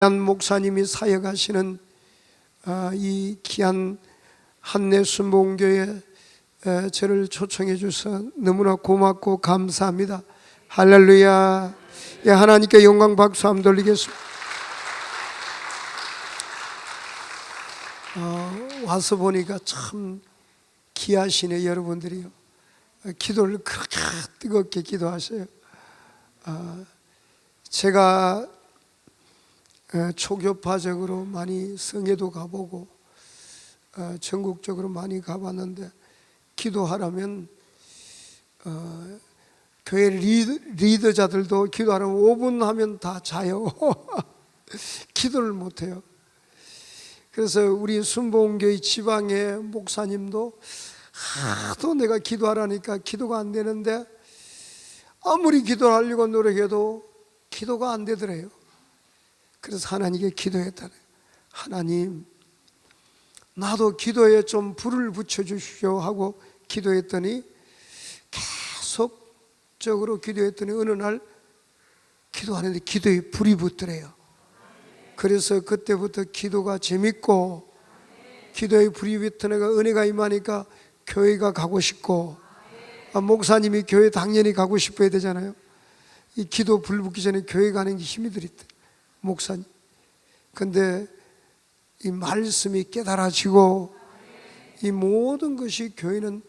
귀한 목사님이 사역하시는 이 귀한 한내순복음교회에 저를 초청해 주셔서 너무나 고맙고 감사합니다. 할렐루야. 예, 하나님께 영광 박수 한번 돌리겠습니다. 와서 보니까 참 귀하시네. 여러분들이요, 기도를 그렇게 뜨겁게 기도하세요. 제가 초교파적으로 많이 성회도 가보고 전국적으로 많이 가봤는데, 기도하라면 교회 리더자들도 기도하라면 5분 하면 다 자요. 기도를 못해요. 그래서 우리 순복음교회 지방의 목사님도 하도 내가 기도하라니까 기도가 안 되는데, 아무리 기도하려고 노력해도 기도가 안 되더래요. 그래서 하나님께 기도했다네. 하나님, 나도 기도에 좀 불을 붙여주십시오 하고 기도했더니, 계속적으로 기도했더니 어느 날 기도하는데 기도에 불이 붙더래요. 그래서 그때부터 기도가 재밌고, 기도에 불이 붙으니까 은혜가 임하니까 교회가 가고 싶고, 목사님이 교회 당연히 가고 싶어야 되잖아요. 이 기도 불 붙기 전에 교회 가는 게 힘이 들었대, 목사님. 근데 이 말씀이 깨달아지고, 이 모든 것이, 교회는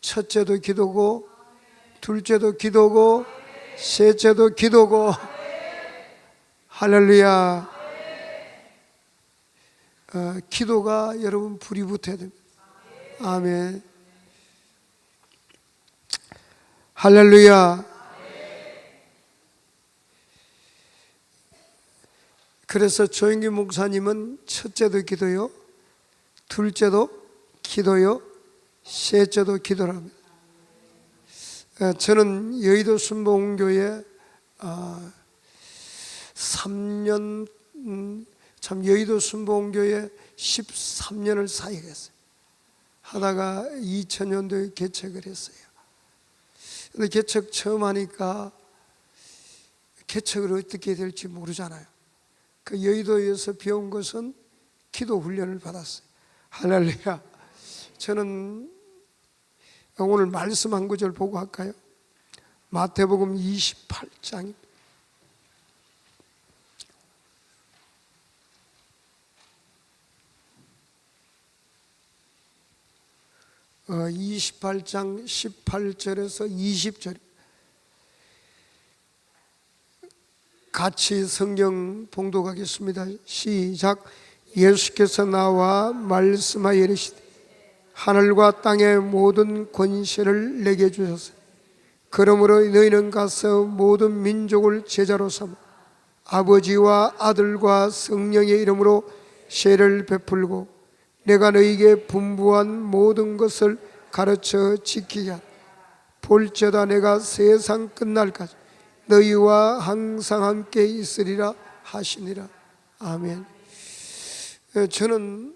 첫째도 기도고, 둘째도 기도고, 셋째도 기도고. 할렐루야. 기도가 여러분 불이 붙어야 됩니다. 아멘. 할렐루야. 그래서 조영기 목사님은 첫째도 기도요, 둘째도 기도요, 셋째도 기도랍니다. 저는 여의도 순복음교회 3년, 참 여의도 순복음교회 13년을 사역했어요. 하다가 2000년도에 개척을 했어요. 근데 개척 처음 하니까 개척을 어떻게 될지 모르잖아요. 그 여의도에서 배운 것은 기도 훈련을 받았어요. 할렐루야. 저는 오늘 말씀 한 구절 보고 할까요? 마태복음 28장입니다. 28장 18절에서 20절. 같이 성경 봉독하겠습니다. 시작. 예수께서 나와 말씀하여 이르시되, 하늘과 땅의 모든 권세를 내게 주셨으니 그러므로 너희는 가서 모든 민족을 제자로 삼아 아버지와 아들과 성령의 이름으로 세례를 베풀고 내가 너희에게 분부한 모든 것을 가르쳐 지키게 하라. 볼지어다 내가 세상 끝날까지 너희와 항상 함께 있으리라 하시니라. 아멘. 저는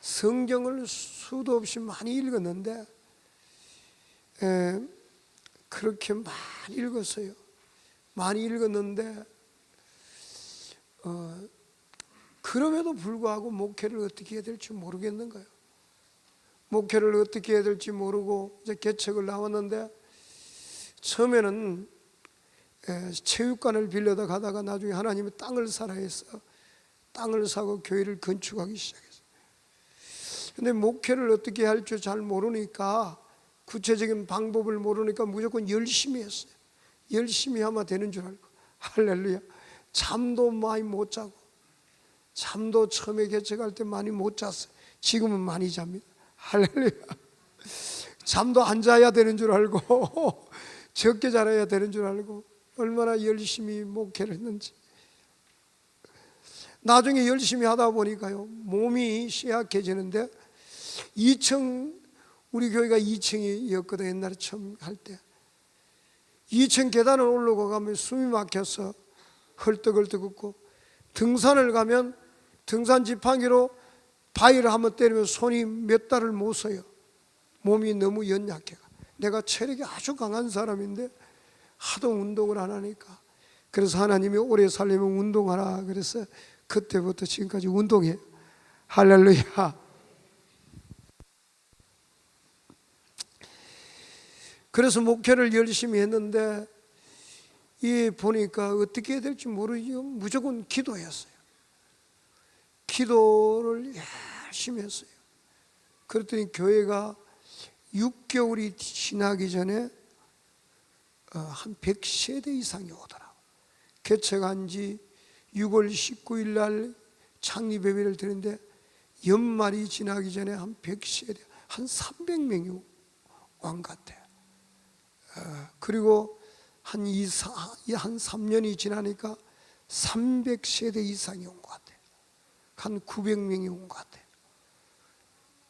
성경을 수도 없이 많이 읽었는데, 그렇게 많이 읽었어요. 많이 읽었는데 그럼에도 불구하고 목회를 어떻게 해야 될지 모르겠는 거예요. 목회를 어떻게 해야 될지 모르고 이제 개척을 나왔는데, 처음에는 체육관을 빌려다 가다가 나중에 하나님이 땅을 사라 해서 땅을 사고 교회를 건축하기 시작했어요. 근데 목회를 어떻게 할 줄 잘 모르니까, 구체적인 방법을 모르니까 무조건 열심히 했어요. 열심히 하면 되는 줄 알고. 할렐루야. 잠도 많이 못 자고, 잠도 처음에 개척할 때 많이 못 잤어요. 지금은 많이 잡니다. 할렐루야. 잠도 안 자야 되는 줄 알고 적게 자야 되는 줄 알고 얼마나 열심히 목회를 했는지. 나중에 열심히 하다 보니까요, 몸이 쇠약해지는데, 2층, 우리 교회가 2층이었거든 옛날에 처음 할 때. 2층 계단을 올라가 가면 숨이 막혀서 헐떡헐떡 걷고, 등산을 가면 등산 지팡이로 바위를 한번 때리면 손이 몇 달을 못 써요. 몸이 너무 연약해. 내가 체력이 아주 강한 사람인데 하도 운동을 안 하니까, 그래서 하나님이 오래 살려면 운동하라 그래서 그때부터 지금까지 운동해요. 할렐루야. 그래서 목회를 열심히 했는데 이 보니까 어떻게 해야 될지 모르죠. 무조건 기도했어요. 기도를 열심히 했어요. 그랬더니 교회가 6개월이 지나기 전에 한 100세대 이상이 오더라고요. 개척한 지 6월 19일 날 창립 예배를 드렸는데 연말이 지나기 전에 한 100세대, 한 300명이 온 것 같아요. 그리고 한 3년이 지나니까 300세대 이상이 온 것 같아요. 한 900명이 온 것 같아요.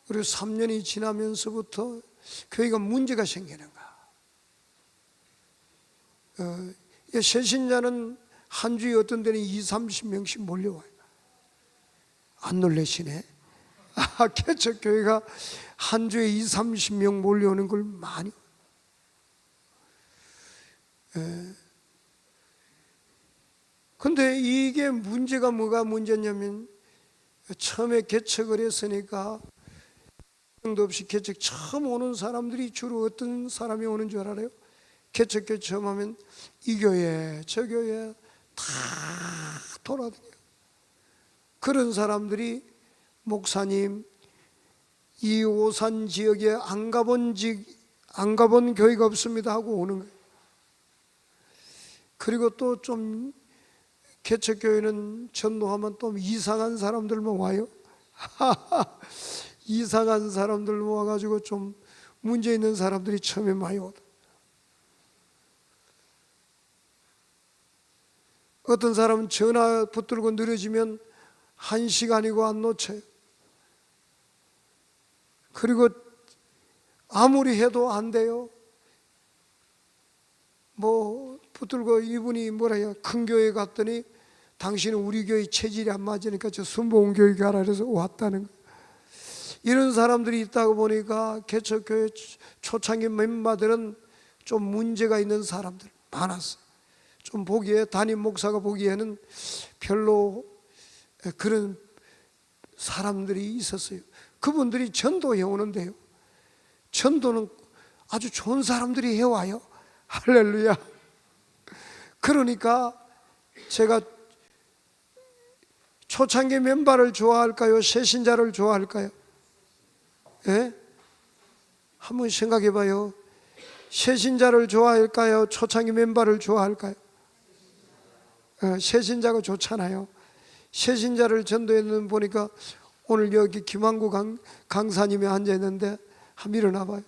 그리고 3년이 지나면서부터 교회가 문제가 생기는 거야. 새신자는 한 주에 어떤 데는 20-30명씩 몰려와요. 안 놀라시네? 개척교회가 한 주에 20-30명 몰려오는 걸 많이. 근데 이게 문제가 뭐가 문제냐면 처음에 개척을 했으니까 도 없이 개척 처음 오는 사람들이 주로 어떤 사람이 오는 줄 알아요? 개척교회 처음 하면 이 교회 저 교회 다 돌아다녀요. 그런 사람들이 목사님 이 오산 지역에 안 가본 교회가 없습니다 하고 오는 거예요. 그리고 또 좀 개척교회는 전도하면 또 이상한 사람들만 와요. 이상한 사람들 모아가지고 좀 문제 있는 사람들이 처음에 많이 오다. 어떤 사람은 전화 붙들고 늘어지면 1시간이고 안 놓쳐요. 그리고 아무리 해도 안 돼요. 뭐 붙들고 이분이 뭐라 해요? 큰 교회 갔더니 당신은 우리 교회 체질이 안 맞으니까 저 순복음교회 가라 그래서 왔다는 거예요. 이런 사람들이 있다고 보니까 개척교회 초창기 멤버들은 좀 문제가 있는 사람들 많았어요. 좀 보기에 담임 목사가 보기에는 별로 그런 사람들이 있었어요. 그분들이 전도해 오는데요, 전도는 아주 좋은 사람들이 해와요. 할렐루야. 그러니까 제가 초창기 멤버를 좋아할까요? 새신자를 좋아할까요? 예? 한번 생각해 봐요. 새신자를 좋아할까요? 초창기 멤버를 좋아할까요? 새신자가 좋잖아요. 새신자를 전도했는 보니까 오늘 여기 김한구 강사님이 앉아있는데 한번 일어나 봐요.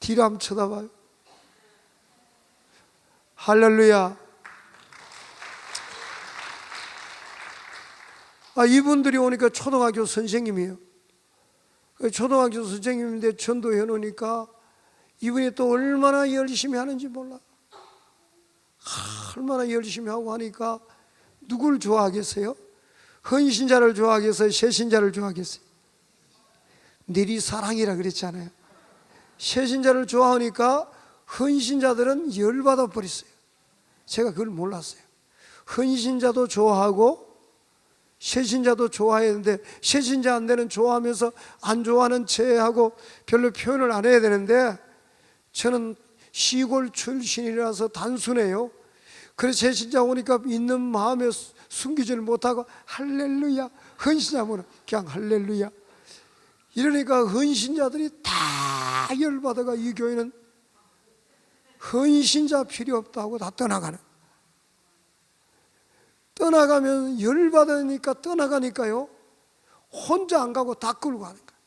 뒤로 한번 쳐다봐요. 할렐루야. 이분들이 오니까 초등학교 선생님이에요. 초등학교 선생님인데 전도해 놓으니까 이분이 또 얼마나 열심히 하는지 몰라. 얼마나 열심히 하고 하니까 누굴 좋아하겠어요? 헌신자를 좋아하겠어요? 새신자를 좋아하겠어요? 내리 사랑이라 그랬잖아요. 새신자를 좋아하니까 헌신자들은 열받아 버렸어요. 제가 그걸 몰랐어요. 헌신자도 좋아하고 새신자도 좋아해야 되는데 새신자 안 되는 좋아하면서 안 좋아하는 체하고 별로 표현을 안 해야 되는데 저는 시골 출신이라서 단순해요. 그래서 새신자 오니까 있는 마음에 숨기지를 못하고 할렐루야, 헌신자면 그냥 할렐루야 이러니까 헌신자들이 다 열받아가 이 교회는 헌신자 필요 없다고 다 떠나가는. 떠나가면 열받으니까 떠나가니까요, 혼자 안 가고 다 끌고 가는 거예요.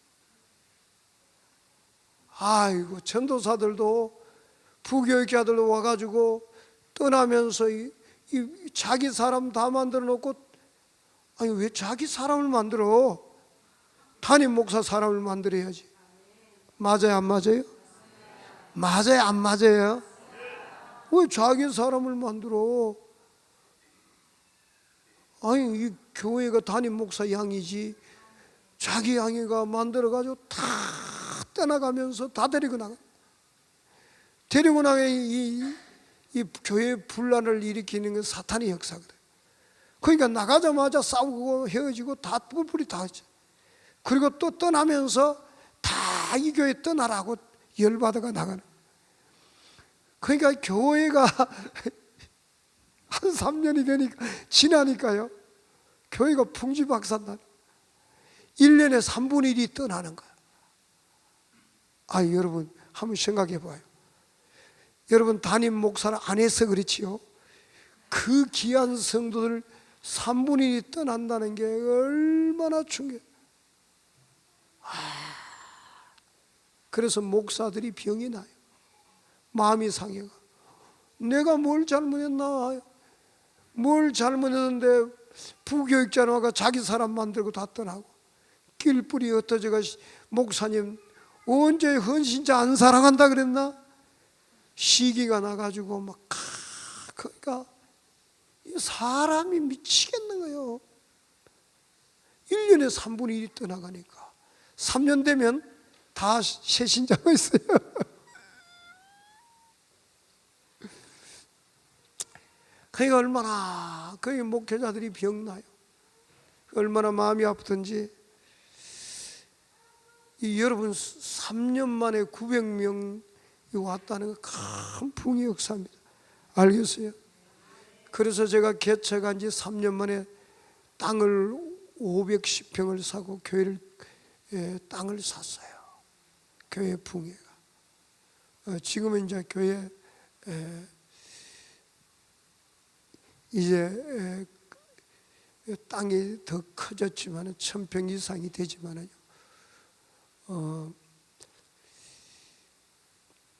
아이고, 전도사들도 부교육자들도 와가지고 떠나면서 이 자기 사람 다 만들어 놓고, 아니 왜 자기 사람을 만들어? 담임 목사 사람을 만들어야지. 맞아요, 안 맞아요? 맞아요, 안 맞아요? 왜 자기 사람을 만들어? 아니 이 교회가 담임 목사 양이지 자기 양이가 만들어가지고 다 떠나가면서 다 데리고 나가. 이 교회 분란을 일으키는 건 사탄의 역사거든. 그러니까 나가자마자 싸우고 헤어지고 다 뿔뿔이 다 했죠. 그리고 또 떠나면서 다 이 교회 떠나라고 열받아가 나가는. 그러니까 교회가 한 3년이 되니까 지나니까요, 교회가 풍지박산나. 1년에 3분의 1이 떠나는 거야. 아, 여러분 한번 생각해 봐요. 여러분 담임 목사를 안 해서 그렇지요, 그 귀한 성도들 3분의 1이 떠난다는 게 얼마나 충격. 그래서 목사들이 병이 나요. 마음이 상해가. 내가 뭘 잘못했나? 뭘 잘못했는데 부교육자가 자기 사람 만들고 다 떠나고, 길뿌리 흩어져가 목사님 언제 헌신자 안 사랑한다 그랬나? 시기가 나가지고 막 그러니까 사람이 미치겠는 거예요. 1년에 3분의 1이 떠나가니까 3년 되면 다 새 신자가 있어요. 그러니까 얼마나 거기 목회자들이 병나요. 얼마나 마음이 아프든지. 여러분 3년 만에 900명이 왔다는 거 큰 풍의 역사입니다. 알겠어요? 그래서 제가 개척한 지 3년 만에 땅을 510평을 사고 교회를 땅을 샀어요. 교회 풍회가. 지금은 이제 교회 이제 땅이 더 커졌지만 1000평 이상이 되지만요,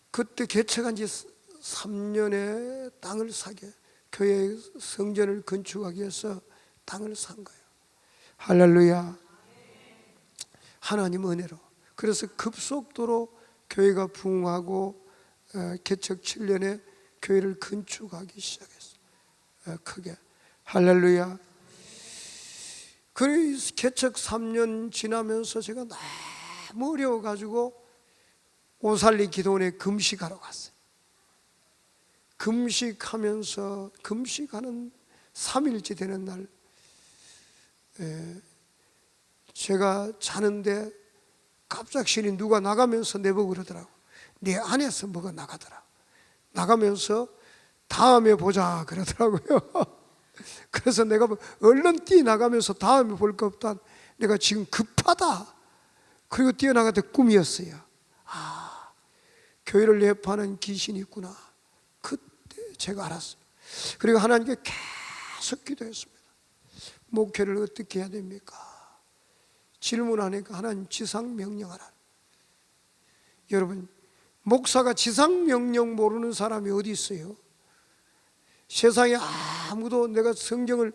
그때 개척한 지 3년에 땅을 사게, 교회 성전을 건축하기 위해서 땅을 산 거예요. 할렐루야. 하나님 은혜로. 그래서 급속도로 교회가 부흥하고 개척 7년에 교회를 건축하기 시작했어요. 크게. 할렐루야. 그래서 개척 3년 지나면서 제가 너무 어려워가지고 오살리 기도원에 금식하러 갔어요. 금식하면서, 금식하는 3일째 되는 날, 제가 자는데 갑작스레 누가 나가면서 내보고 그러더라고. 내 안에서 뭐가 나가더라. 나가면서 다음에 보자 그러더라고요. 그래서 내가 얼른 뛰어나가면서 다음에 볼 거 없다, 내가 지금 급하다. 그리고 뛰어나갔더니 꿈이었어요. 아, 교회를 예파하는 귀신이 있구나. 그때 제가 알았어요. 그리고 하나님께 계속 기도했습니다. 목회를 어떻게 해야 됩니까? 질문하니까 하나님 지상명령하라. 여러분, 목사가 지상명령 모르는 사람이 어디 있어요? 세상에 아무도, 내가 성경을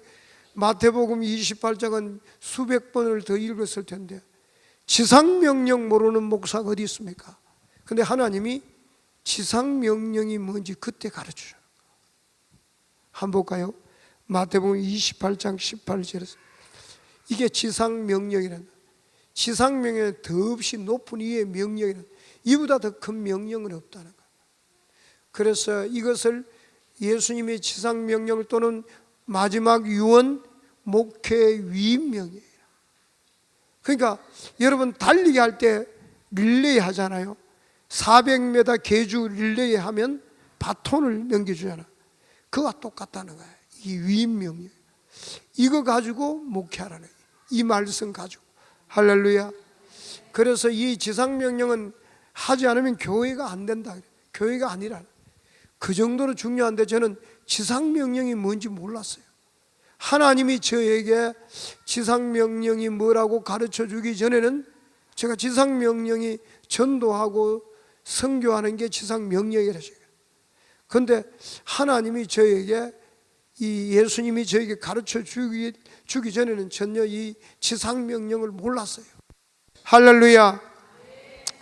마태복음 28장은 수백 번을 더 읽었을 텐데 지상명령 모르는 목사가 어디 있습니까? 근데 하나님이 지상명령이 뭔지 그때 가르쳐줘요. 한번 볼까요? 마태복음 28장 18절에서 이게 지상명령이란, 지상명령은 더없이 높은 이의 명령이란, 이보다 더 큰 명령은 없다는 거예요. 그래서 이것을 예수님의 지상명령을, 또는 마지막 유언 목회 위임명이에요. 그러니까 여러분 달리기 할 때 릴레이 하잖아요. 400m 계주 릴레이 하면 바톤을 넘겨주잖아. 그거와 똑같다는 거예요. 이 위임명이에요. 이거 가지고 목회하라는 거예요. 이 말씀 가지고. 할렐루야. 그래서 이 지상명령은 하지 않으면 교회가 안 된다. 교회가 아니라. 그 정도로 중요한데 저는 지상명령이 뭔지 몰랐어요. 하나님이 저에게 지상명령이 뭐라고 가르쳐 주기 전에는 제가 지상명령이 전도하고 선교하는 게 지상명령이라서요. 그런데 하나님이 저에게, 이 예수님이 저에게 가르쳐 주기 전에는 전혀 이 지상명령을 몰랐어요. 할렐루야.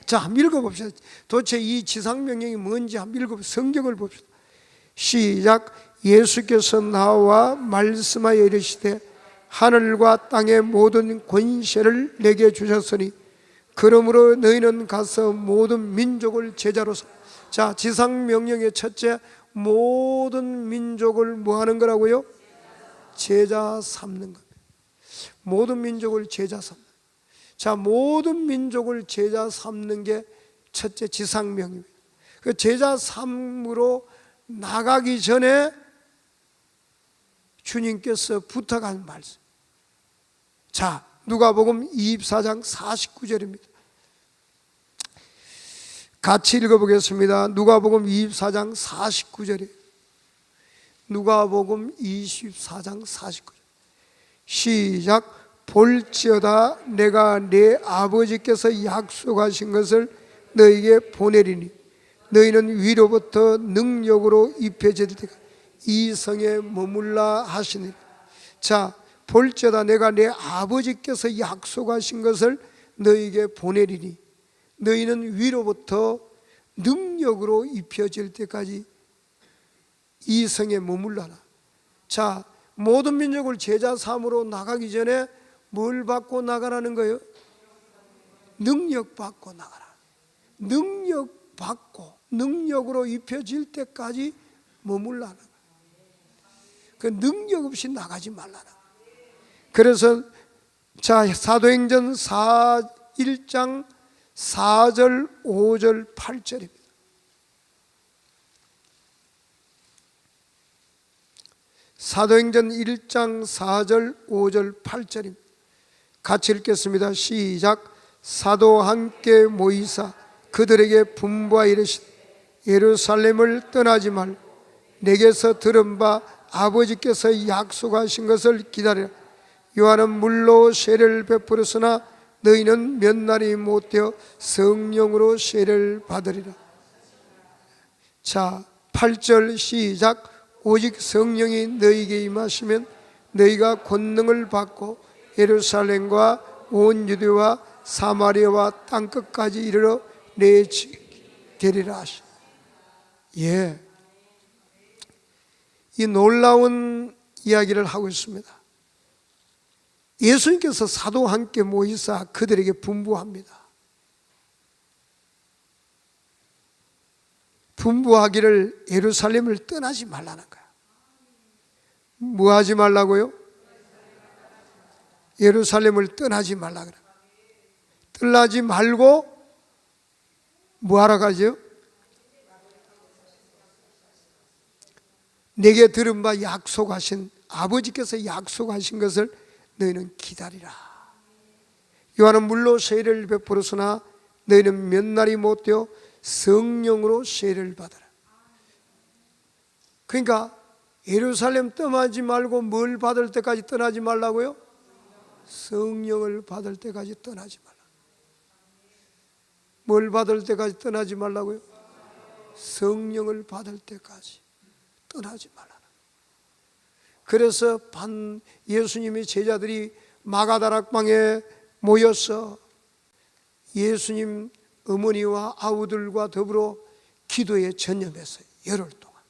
자, 한번 읽어봅시다. 도대체 이 지상명령이 뭔지 한번 읽어봅시다. 성경을 봅시다. 시작. 예수께서 나와 말씀하여 이르시되 하늘과 땅의 모든 권세를 내게 주셨으니 그러므로 너희는 가서 모든 민족을 제자로 삼. 자, 지상명령의 첫째, 모든 민족을 뭐 하는 거라고요? 제자 삼는 겁니다. 모든 민족을 제자 삼는. 자, 모든 민족을 제자 삼는 게 첫째 지상명입니다. 그 제자 삼으로 나가기 전에 주님께서 부탁한 말씀. 자, 누가복음 24장 49절입니다. 같이 읽어보겠습니다. 누가복음 24장 49절이에요. 누가복음 24장 49절. 시작. 볼지어다 내가 내 아버지께서 약속하신 것을 너에게 보내리니 너희는 위로부터 능력으로 입혀질 때가 이 성에 머물라 하시니. 자, 볼지어다 내가 내 아버지께서 약속하신 것을 너희에게 보내리니 너희는 위로부터 능력으로 입혀질 때까지 이 성에 머물러라. 자, 모든 민족을 제자 삼으로 나가기 전에 뭘 받고 나가라는 거예요? 능력 받고 나가라. 능력 받고 능력으로 입혀질 때까지 머물라는 거예요. 그 능력 없이 나가지 말라는 거예요. 그래서 자, 사도행전 1장 4절 5절 8절입니다. 사도행전 1장 4절 5절 8절입니다. 같이 읽겠습니다. 시작. 사도 함께 모이사 그들에게 분부하여 이르시되 예루살렘을 떠나지 말고 내게서 들은 바 아버지께서 약속하신 것을 기다리라. 요한은 물로 세례를 베풀었으나 너희는 몇 날이 못되어 성령으로 세례를 받으리라. 자, 8절 시작. 오직 성령이 너희에게 임하시면 너희가 권능을 받고 예루살렘과 온 유대와 사마리아와 땅끝까지 이르러 내 되리라 하시. 예, 이 놀라운 이야기를 하고 있습니다. 예수님께서 사도와 함께 모이사 그들에게 분부합니다. 분부하기를 예루살렘을 떠나지 말라는 거야. 뭐 하지 말라고요? 예루살렘을 떠나지 말라 그래. 떠나지 말고 뭐 하러 가죠? 내게 들은 바 약속하신 아버지께서 약속하신 것을 너희는 기다리라. 요한은 물로 세례를 베풀었으나 너희는 몇 날이 못되어 성령으로 세례를 받아라. 그러니까 예루살렘 떠나지 말고 뭘 받을 때까지 떠나지 말라고요? 성령을 받을 때까지 떠나지 말라. 뭘 받을 때까지 떠나지 말라고요? 성령을 받을 때까지 떠나지 말라. 그래서 예수님의 제자들이 마가다락방에 모여서 예수님 어머니와 아우들과 더불어 기도에 전념했어요. 열흘 동안.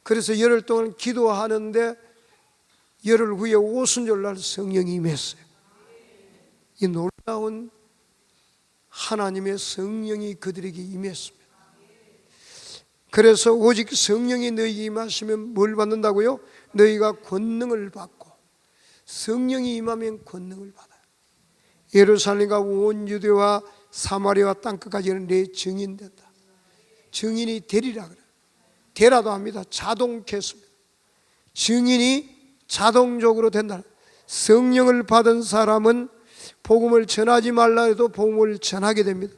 그래서 열흘 동안 기도하는데 열흘 후에 오순절날 성령이 임했어요. 이 놀라운 하나님의 성령이 그들에게 임했습니다. 그래서 오직 성령이 너희에게 임하시면 뭘 받는다고요? 너희가 권능을 받고, 성령이 임하면 권능을 받아요. 예루살렘과 온 유대와 사마리아와 땅끝까지는 내 증인 된다. 증인이 되리라 그래요. 되라도 합니다. 자동케습니다. 증인이 자동적으로 된다. 성령을 받은 사람은 복음을 전하지 말라 해도 복음을 전하게 됩니다.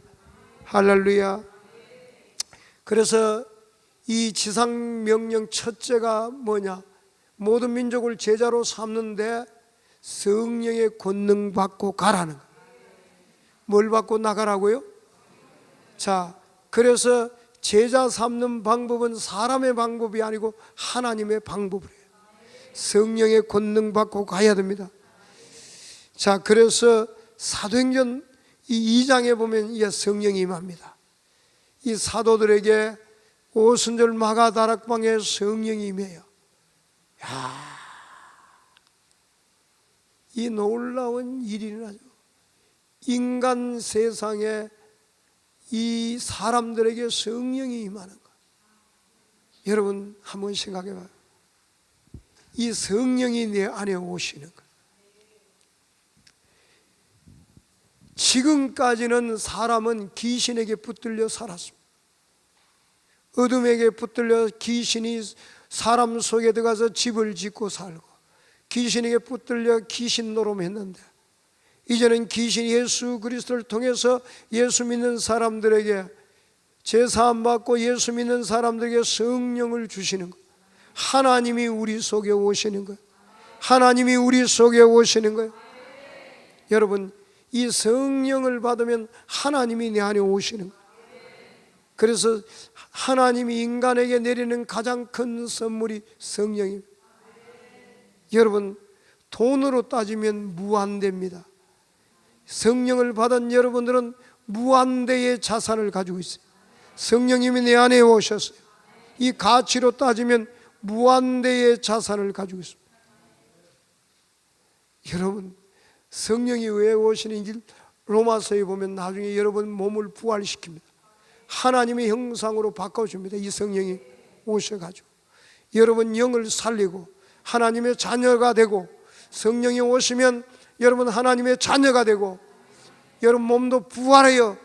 할렐루야. 그래서 이 지상명령 첫째가 뭐냐? 모든 민족을 제자로 삼는데 성령의 권능 받고 가라는 거예요. 뭘 받고 나가라고요? 자, 그래서 제자 삼는 방법은 사람의 방법이 아니고 하나님의 방법이에요. 성령의 권능 받고 가야 됩니다. 자, 그래서 사도행전 이 2장에 보면 이게 성령이 임합니다. 이 사도들에게 오순절 마가다락방에 성령이 임해요. 야, 이 놀라운 일이 일어나죠. 인간 세상에 이 사람들에게 성령이 임하는 것. 여러분 한번 생각해 봐요. 이 성령이 내 안에 오시는 거예요. 지금까지는 사람은 귀신에게 붙들려 살았습니다. 어둠에게 붙들려 귀신이 사람 속에 들어가서 집을 짓고 살고, 귀신에게 붙들려 귀신 노름했는데, 이제는 귀신이 예수 그리스도를 통해서 예수 믿는 사람들에게, 제사함 받고 예수 믿는 사람들에게 성령을 주시는 거예요. 하나님이 우리 속에 오시는 거예요. 하나님이 우리 속에 오시는 거예요. 여러분, 이 성령을 받으면 하나님이 내 안에 오시는 거예요. 그래서 하나님이 인간에게 내리는 가장 큰 선물이 성령입니다. 여러분, 돈으로 따지면 무한대입니다. 성령을 받은 여러분들은 무한대의 자산을 가지고 있어요. 성령님이 내 안에 오셨어요. 이 가치로 따지면 무한대의 자산을 가지고 있습니다. 여러분, 성령이 왜 오시는지 로마서에 보면 나중에 여러분 몸을 부활시킵니다. 하나님의 형상으로 바꿔줍니다. 이 성령이 오셔가지고 여러분 영을 살리고 하나님의 자녀가 되고, 성령이 오시면 여러분 하나님의 자녀가 되고, 여러분 몸도 부활해요.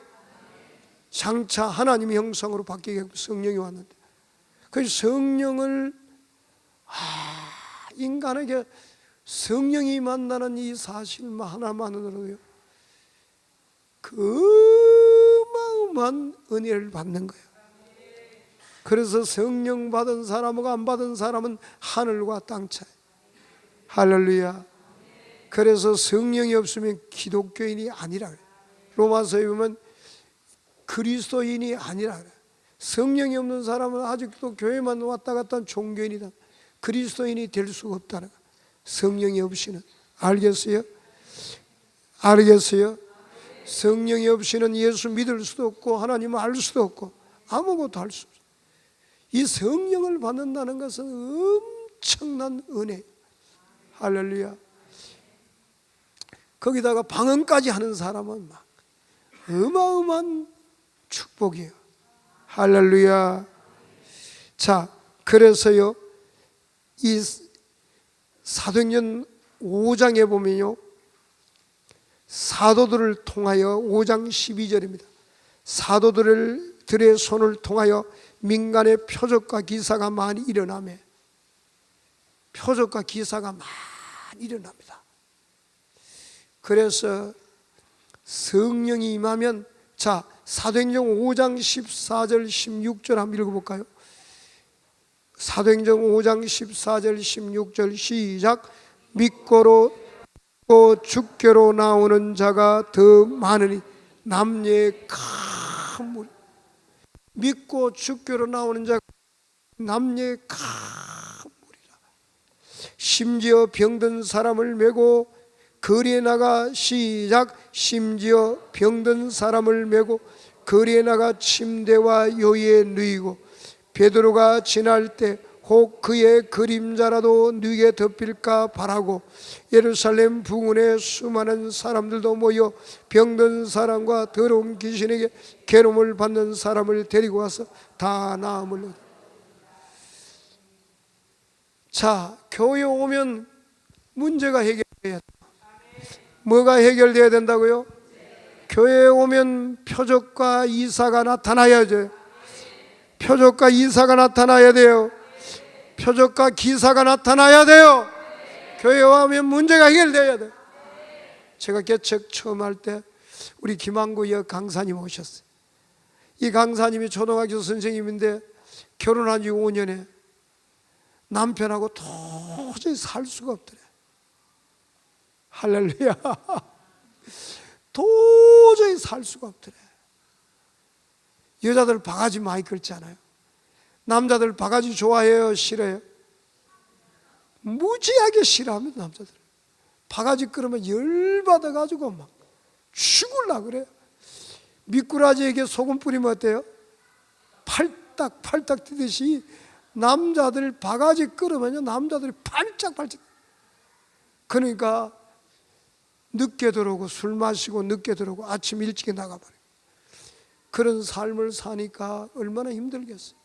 장차 하나님의 형상으로 바뀌게 하고 성령이 왔는데, 그 성령을 인간에게 성령이 만나는 이 사실 하나만으로요 그 어마어마한 은혜를 받는 거예요. 그래서 성령 받은 사람하고 안 받은 사람은 하늘과 땅 차이. 할렐루야. 그래서 성령이 없으면 기독교인이 아니라 그래요. 로마서에 보면 그리스도인이 아니라 그래요. 성령이 없는 사람은 아직도 교회만 왔다 갔다 한 종교인이다. 그리스도인이 될 수가 없다는 거예요. 성령이 없이는. 알겠어요? 알겠어요? 성령이 없이는 예수 믿을 수도 없고 하나님을 알 수도 없고 아무것도 할 수 없어요. 이 성령을 받는다는 것은 엄청난 은혜. 할렐루야. 거기다가 방언까지 하는 사람은 막 어마어마한 축복이에요. 할렐루야. 자, 그래서요 이 사도행전 5장에 보면요, 사도들을 통하여 5장 12절입니다. 사도들의 손을 통하여 민간의 표적과 기사가 많이 일어나며, 표적과 기사가 많이 일어납니다. 그래서 성령이 임하면, 자, 사도행전 5장 14절 16절 한번 읽어볼까요? 사도행전 5장 14절 16절 시작. 믿고로 죽게로 나오는 자가 더 많으니 남녀의 큰 무리. 믿고 죽게로 나오는 자가 남녀의 큰 무리라. 심지어 병든 사람을 메고 거리에 나가 시작. 심지어 병든 사람을 메고 거리에 나가 침대와 요에 누이고, 베드로가 지날 때 혹 그의 그림자라도 누게 덮일까 바라고 예루살렘 부근에 수많은 사람들도 모여 병든 사람과 더러운 귀신에게 괴로움을 받는 사람을 데리고 와서 다 나음을. 자, 교회 오면 문제가 해결돼야 돼요. 뭐가 해결돼야 된다고요? 교회에 오면 표적과 이사가 나타나야죠. 표적과 이사가 나타나야 돼요. 표적과 기사가 나타나야 돼요. 교회에 오면 문제가 해결돼야 돼요. 제가 개척 처음 할 때 우리 김항구 여 강사님 오셨어요. 이 강사님이 초등학교 선생님인데 결혼한 지 5년에 남편하고 도저히 살 수가 없더래. 할렐루야. 도저히 살 수가 없더래. 여자들 바가지 많이 긁잖아요. 남자들 바가지 좋아해요? 싫어요? 무지하게 싫어합니다. 남자들 바가지 끓으면 열받아가지고 막 죽을라 그래요. 미꾸라지에게 소금 뿌리면 어때요? 팔딱 뛰듯이 남자들 바가지 끓으면요 남자들이 팔짝팔짝. 그러니까 늦게 들어오고 술 마시고 늦게 들어오고 아침 일찍 나가버려요. 그런 삶을 사니까 얼마나 힘들겠어요.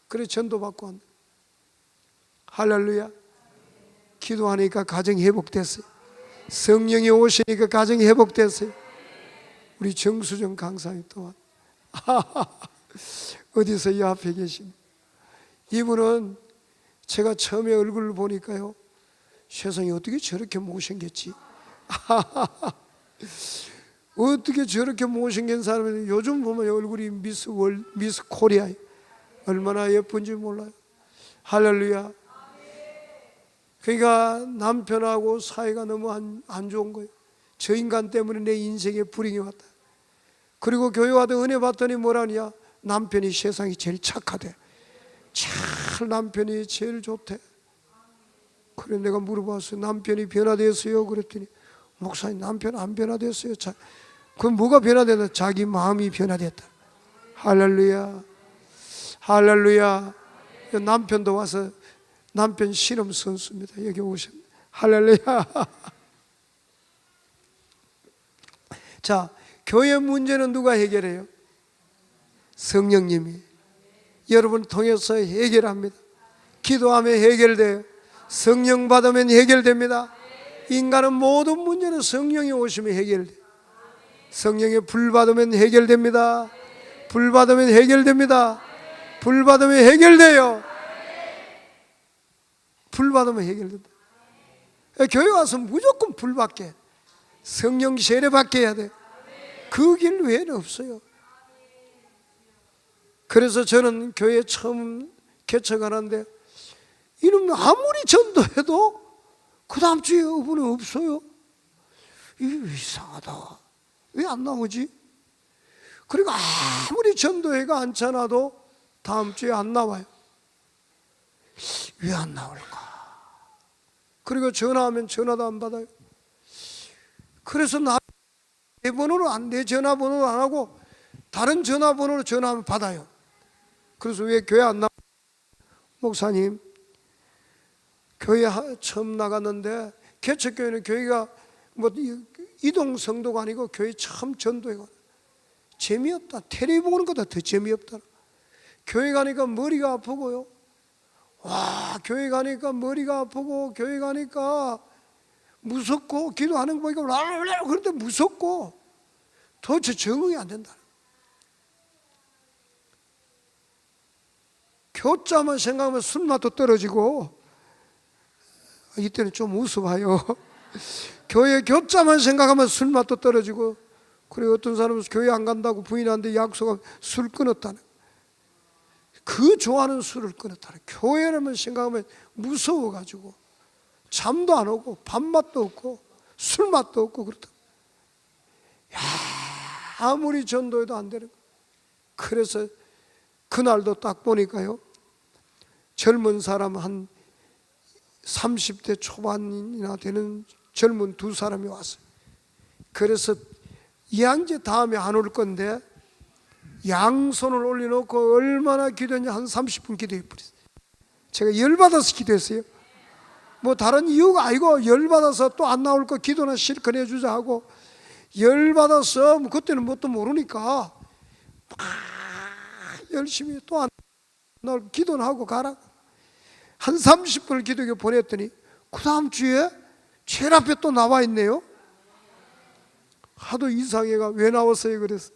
그래 전도받고 한다. 할렐루야. 기도하니까 가정이 회복됐어요. 성령이 오시니까 가정이 회복됐어요. 우리 정수정 강사님 또한 어디서 이 앞에 계신 이분은 제가 처음에 얼굴을 보니까요, 세상에 어떻게 저렇게 못생겼지? 어떻게 저렇게 못생긴 사람이 요즘 보면 얼굴이 미스 코리아 얼마나 예쁜지 몰라요. 할렐루야. 그러니까 남편하고 사이가 너무 안 좋은 거예요. 저 인간 때문에 내 인생에 불행이 왔다. 그리고 교회 와도 은혜 받더니 뭐라냐, 남편이 세상이 제일 착하대. 참 남편이 제일 좋대. 그래 내가 물어봤어요. 남편이 변화됐어요? 그랬더니 목사님 남편 안 변화됐어요. 그럼 뭐가 변화됐나? 자기 마음이 변화됐다. 할렐루야. 할렐루야. 남편도 와서 남편 실험 선수입니다. 여기 오셨네. 할렐루야. 자, 교회 문제는 누가 해결해요? 성령님이 여러분 통해서 해결합니다. 기도하면 해결돼요. 성령 받으면 해결됩니다. 인간은 모든 문제는 성령이 오시면 해결돼요. 성령의 불 받으면 해결됩니다. 불 받으면 해결됩니다. 불 받으면 해결돼요. 불 받으면 해결된다. 교회 와서 무조건 불 받게, 성령 세례 받게 해야 돼. 그 길 외에는 없어요. 그래서 저는 교회 처음 개척하는데 이놈 아무리 전도해도 그 다음 주에 이분은 없어요. 이게 이상하다. 왜 안 나오지? 그리고 아무리 전도회가 앉혀놔도 다음 주에 안 나와요. 왜 안 나올까? 그리고 전화하면 전화도 안 받아요. 그래서 내 번호로 내 전화번호로 안 하고 다른 전화번호로 전화하면 받아요. 그래서 왜 교회 안 나와요? 목사님, 교회 처음 나갔는데, 개척교회는 교회가 뭐 이동 성도가 아니고 교회 처음 전도회가 재미없다. 텔레비 보는 것보다 더 재미없다. 교회 가니까 머리가 아프고요. 와, 교회 가니까 머리가 아프고, 교회 가니까 무섭고, 기도하는 거 보니까 그런데 무섭고 도대체 적응이 안 된다. 교자만 생각하면 술맛도 떨어지고, 이때는 좀 웃어봐요. 교회 교자만 생각하면 술맛도 떨어지고, 그리고 어떤 사람은 교회 안 간다고 부인하는데 약속하면 술 끊었다는, 그 좋아하는 술을 끊었다는. 교회라면 생각하면 무서워가지고 잠도 안 오고 밥맛도 없고 술맛도 없고 그렇다. 야, 아무리 전도해도 안 되는 거예요. 그래서 그날도 딱 보니까요, 젊은 사람 한 30대 초반이나 되는 젊은 두 사람이 왔어요. 그래서 이제 다음에 안 올 건데 양손을 올려놓고 얼마나 기도했냐, 한 30분 기도해버렸어요. 제가 열받아서 기도했어요. 뭐 다른 이유가 아니고 열받아서 또 안 나올 거 기도나 실컷 해주자 하고, 열받아서 그때는 뭣도 모르니까 열심히 또 안 나올 기도는 하고 가라. 한 30분을 기도해 보냈더니 그 다음 주에 제일 앞에 또 나와 있네요. 하도 이상해가 왜 나왔어요? 그래서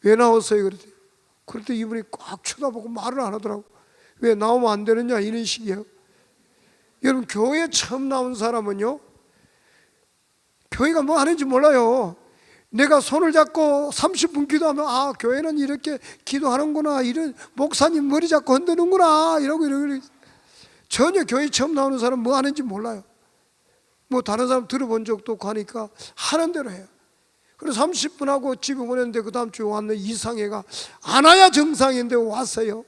왜 나왔어요? 그랬더니, 그럴 때 이분이 꽉 쳐다보고 말을 안 하더라고. 왜 나오면 안 되느냐 이런 식이에요. 여러분, 교회 처음 나온 사람은요, 교회가 뭐 하는지 몰라요. 내가 손을 잡고 30분 기도하면, 아, 교회는 이렇게 기도하는구나, 이런 목사님 머리 잡고 흔드는구나, 이러고 전혀 교회 처음 나오는 사람 뭐 하는지 몰라요. 뭐 다른 사람 들어본 적도 없고 하니까 하는 대로 해요. 그래서 30분 하고 집에 보냈는데 그 다음 주에 왔는 이상해가 안 와야 정상인데 왔어요.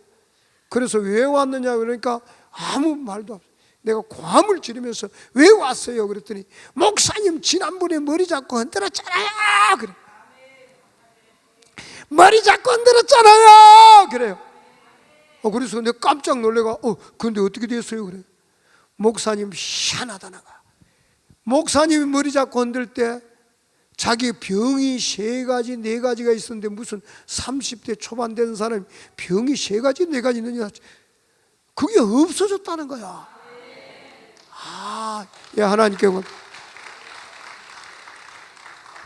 그래서 왜 왔느냐 그러니까 아무 말도 없어요. 내가 고함을 지르면서 왜 왔어요? 그랬더니 목사님 지난번에 머리 잡고 흔들었잖아요. 그래. 머리 잡고 흔들었잖아요. 그래요. 그래서 내가 깜짝 놀래가, 근데 어떻게 됐어요? 그래. 목사님 희한하다. 나가 목사님이 머리 잡고 흔들 때 자기 병이 3가지 4가지가 있었는데, 무슨 30대 초반 된 사람이 병이 3가지 4가지 있느냐, 그게 없어졌다는 거야. 예, 하나님께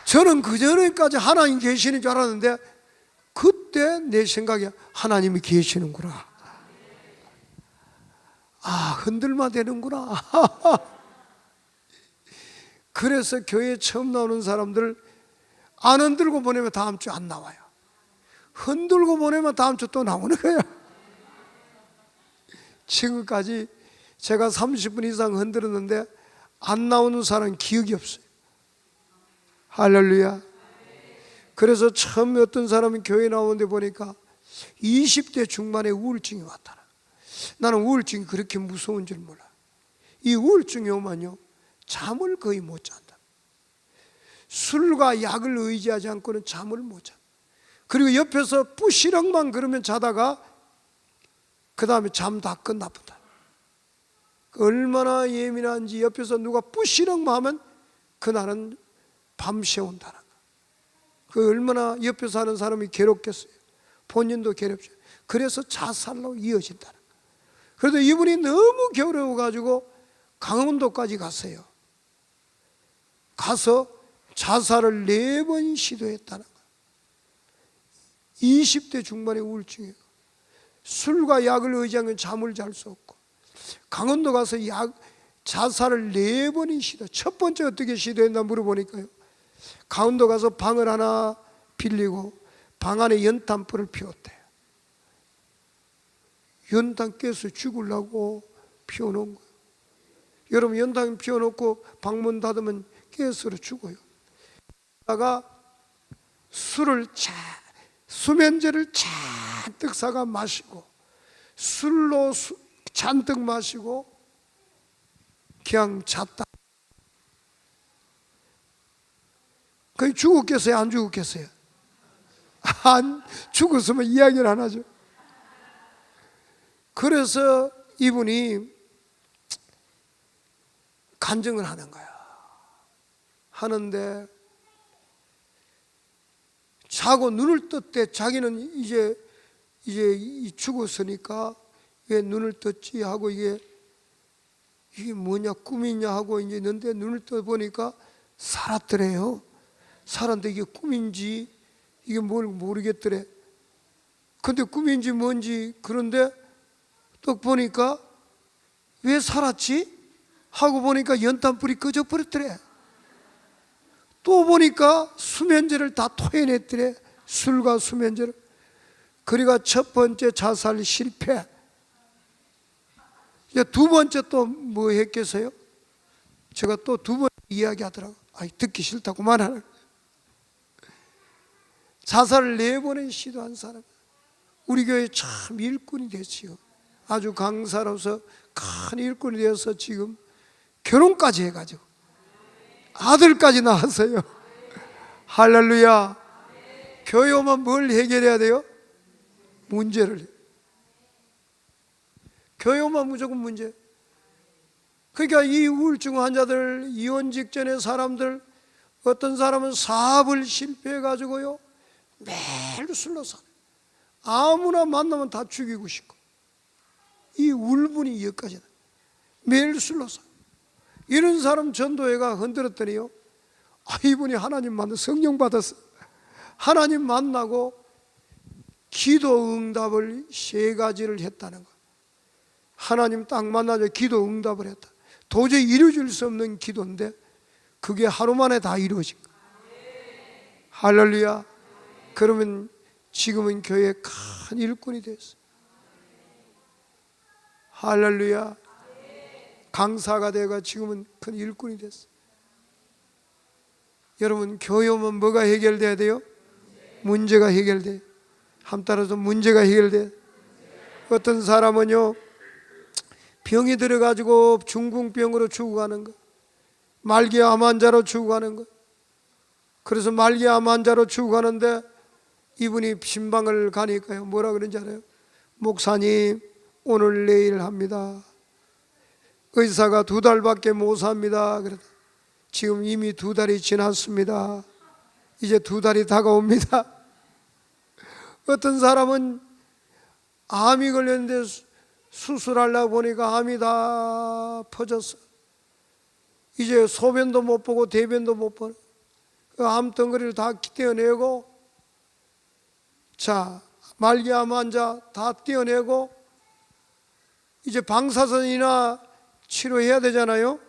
저는 그전에까지 하나님 계시는 줄 알았는데 그때 내 생각에 하나님이 계시는구나. 흔들만 되는구나. 그래서 교회에 처음 나오는 사람들 안 흔들고 보내면 다음 주 안 나와요. 흔들고 보내면 다음 주 또 나오는 거예요. 지금까지 제가 30분 이상 흔들었는데 안 나오는 사람은 기억이 없어요. 할렐루야. 그래서 처음 어떤 사람이 교회 나오는데 보니까 20대 중반에 우울증이 왔더라. 나는 우울증이 그렇게 무서운 줄 몰라. 이 우울증이 오면요 잠을 거의 못 잔다. 술과 약을 의지하지 않고는 잠을 못 잔다. 그리고 옆에서 뿌시렁만 그러면 자다가 그 다음에 잠 다 끝나본다. 얼마나 예민한지 옆에서 누가 뿌시렁만 하면 그날은 밤새 온다는 거. 그 얼마나 옆에서 하는 사람이 괴롭겠어요. 본인도 괴롭죠. 그래서 자살로 이어진다는 거. 그래도 이분이 너무 괴로워가지고 강원도까지 갔어요. 가서 자살을 4번 시도했다는 거. 20대 중반의 우울증이에요. 술과 약을 의지하면 잠을 잘 수 없고 강원도 가서 자살을 4번이 시도. 첫 번째 어떻게 시도했나 물어보니까요, 강원도 가서 방을 하나 빌리고 방 안에 연탄불을 피웠대요. 연탄 깨서 죽으려고 피워놓은 거예요. 여러분 연탄 피워놓고 방문 닫으면 가스로 죽어요. 다가 수면제를 잔뜩 사가 마시고 술로 잔뜩 마시고 그냥 잤다. 거의 죽었겠어요? 안 죽었겠어요? 안 죽었으면 이야기를 안 하죠. 그래서 이분이 간증을 하는 거야. 하는데 자고 눈을 떴대. 자기는 이제 죽었으니까 왜 눈을 떴지 하고 이게 뭐냐 꿈이냐 하고 이제 있는데 눈을 떠 보니까 살았더래요. 살았는데 이게 꿈인지 이게 뭘 모르겠더래. 근데 꿈인지 뭔지 그런데 또 보니까 왜 살았지 하고 보니까 연탄불이 꺼져 버렸더래. 또 보니까 수면제를 다 토해냈더래. 술과 수면제를. 그리고 첫 번째 자살 실패. 이제 두 번째 또 뭐 했겠어요? 제가 또 두 번 이야기하더라고. 듣기 싫다고 말하는. 자살을 4번에 시도한 사람. 우리 교회 참 일꾼이 됐지요. 아주 강사로서 큰 일꾼이 되어서 지금 결혼까지 해가지고 아들까지 낳았어요. 할렐루야. 교회 오면 뭘 해결해야 돼요? 문제를. 교회 오면 무조건 문제. 그러니까 이 우울증 환자들, 이혼 직전의 사람들, 어떤 사람은 사업을 실패해가지고요 매일 술로 살아요. 아무나 만나면 다 죽이고 싶고. 이 울분이 여기까지다. 매일 술로 살아요. 이런 사람 전도회가 흔들었더니요, 이분이 하나님 만나 성령 받았어. 하나님 만나고 기도 응답을 3가지를 했다는 거. 하나님 딱 만나서 기도 응답을 했다. 도저히 이루어질 수 없는 기도인데 그게 하루 만에 다 이루어진 거야. 할렐루야. 그러면 지금은 교회에 큰 일꾼이 됐어. 할렐루야. 강사가 되가 지금은 큰 일꾼이 됐어. 여러분 교회 오면 뭐가 해결돼야 돼요? 문제가 해결돼. 함 따라서 문제가 해결돼. 어떤 사람은요 병이 들어가지고 중풍병으로 죽어가는 거, 말기암 환자로 죽어가는 거. 그래서 말기암 환자로 죽어가는데 이분이 신방을 가니까요 뭐라 그런지 알아요? 목사님 오늘 내일 합니다. 의사가 2달밖에 못 삽니다. 그래서 지금 이미 2달이 지났습니다. 이제 2달이 다가옵니다. 어떤 사람은 암이 걸렸는데 수술하려고 보니까 암이 다 퍼졌어. 이제 소변도 못 보고 대변도 못 보는 그 암덩어리를 다 떼어내고, 자, 말기암 환자 다 떼어내고, 이제 방사선이나 치료해야 되잖아요.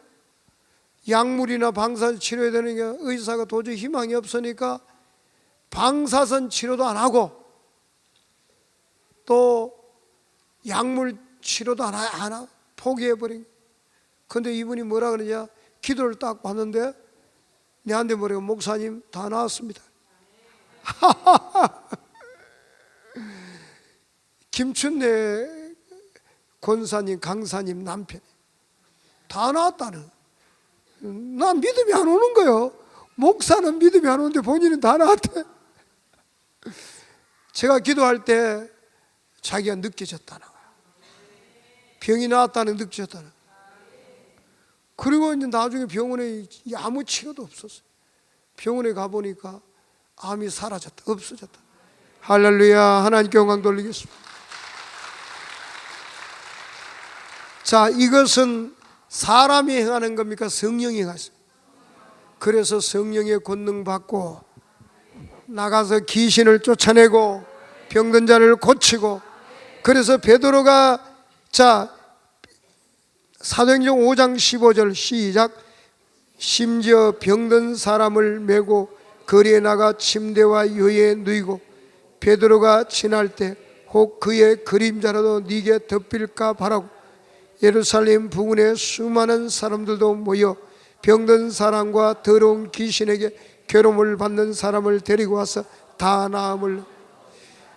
약물이나 방사선 치료해야 되는 게 의사가 도저히 희망이 없으니까 방사선 치료도 안 하고 또 약물 치료도 안 하고 포기해버린. 근데 이분이 뭐라 그러냐, 기도를 딱 봤는데 내한테 뭐래요? 목사님 다 나았습니다. 김춘래 권사님, 강사님 남편 다 나았다는. 난 믿음이 안 오는 거예요. 목사는 믿음이 안 오는데 본인은 다 나았대. 제가 기도할 때 자기가 느껴졌다는 거야. 병이 나았다는 느껴졌다는. 그리고 이제 나중에 병원에 아무 치료도 없었어요. 병원에 가보니까 암이 사라졌다, 없어졌다. 할렐루야. 하나님께 영광 돌리겠습니다. 자, 이것은 사람이 행하는 겁니까? 성령이 행하세요. 그래서 성령의 권능 받고 나가서 귀신을 쫓아내고 병든 자를 고치고. 그래서 베드로가, 자, 사도행전 5장 15절 시작. 심지어 병든 사람을 메고 거리에 나가 침대와 요에 누이고 베드로가 지날 때 혹 그의 그림자라도 네게 덮일까 바라고 예루살렘 부근에 수많은 사람들도 모여 병든 사람과 더러운 귀신에게 괴로움을 받는 사람을 데리고 와서 다 나음을.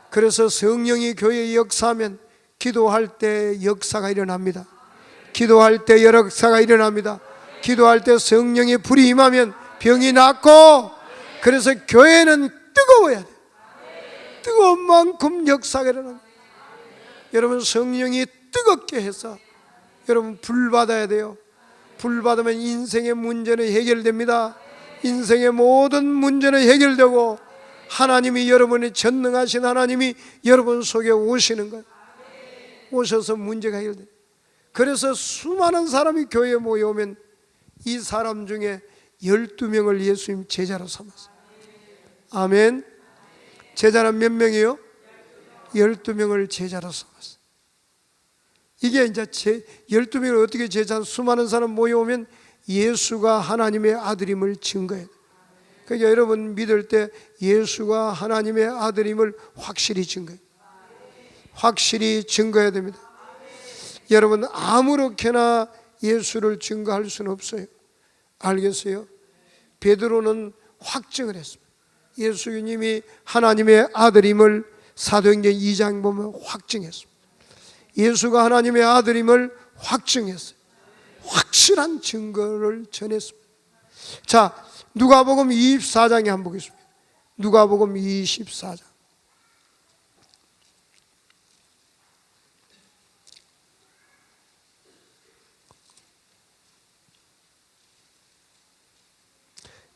그래서 성령이 교회에 역사하면 기도할 때 역사가 일어납니다. 기도할 때 역사가 일어납니다. 기도할 때 성령의 불이 임하면 병이 낫고. 그래서 교회는 뜨거워야 돼. 뜨거운 만큼 역사가 일어납니다. 여러분, 성령이 뜨겁게 해서 여러분 불 받아야 돼요. 불 받으면 인생의 문제는 해결됩니다. 인생의 모든 문제는 해결되고 하나님이, 여러분이 전능하신 하나님이 여러분 속에 오시는 거예요. 오셔서 문제가 해결돼요. 그래서 수많은 사람이 교회에 모여오면 이 사람 중에 12명을 예수님 제자로 삼았어요. 아멘. 제자는 몇 명이요? 12명을 제자로 삼았어요. 이게 이제 12명을 어떻게 제자, 수많은 사람 모여오면 예수가 하나님의 아들임을 증거해요. 그러니까 여러분 믿을 때 예수가 하나님의 아들임을 확실히 증거해요. 확실히 증거해야 됩니다. 여러분, 아무렇게나 예수를 증거할 수는 없어요. 알겠어요? 베드로는 확증을 했습니다. 예수님이 하나님의 아들임을 사도행전 2장 보면 확증했습니다. 예수가 하나님의 아들임을 확증했어요. 확실한 증거를 전했습니다. 자, 누가복음 24장에 한번 보겠습니다. 누가복음 24장.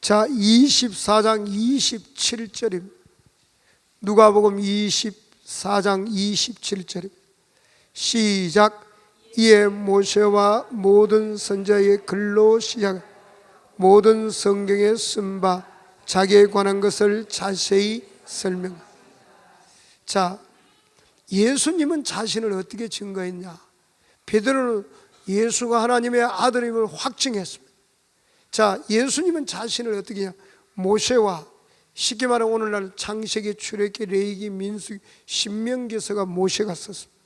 자, 24장 27절입니다. 누가복음 24장 27절입니다. 시작. 이에 모세와 모든 선지자의 글로 시작. 모든 성경에 쓴 바 자기에 관한 것을 자세히 설명. 자, 예수님은 자신을 어떻게 증거했냐? 베드로는 예수가 하나님의 아들임을 확증했습니다. 자, 예수님은 자신을 어떻게 했냐? 모세와, 쉽게 말하면 오늘날 창세기, 출애굽기, 레위기, 민수기, 신명기서가 모세가 썼습니다.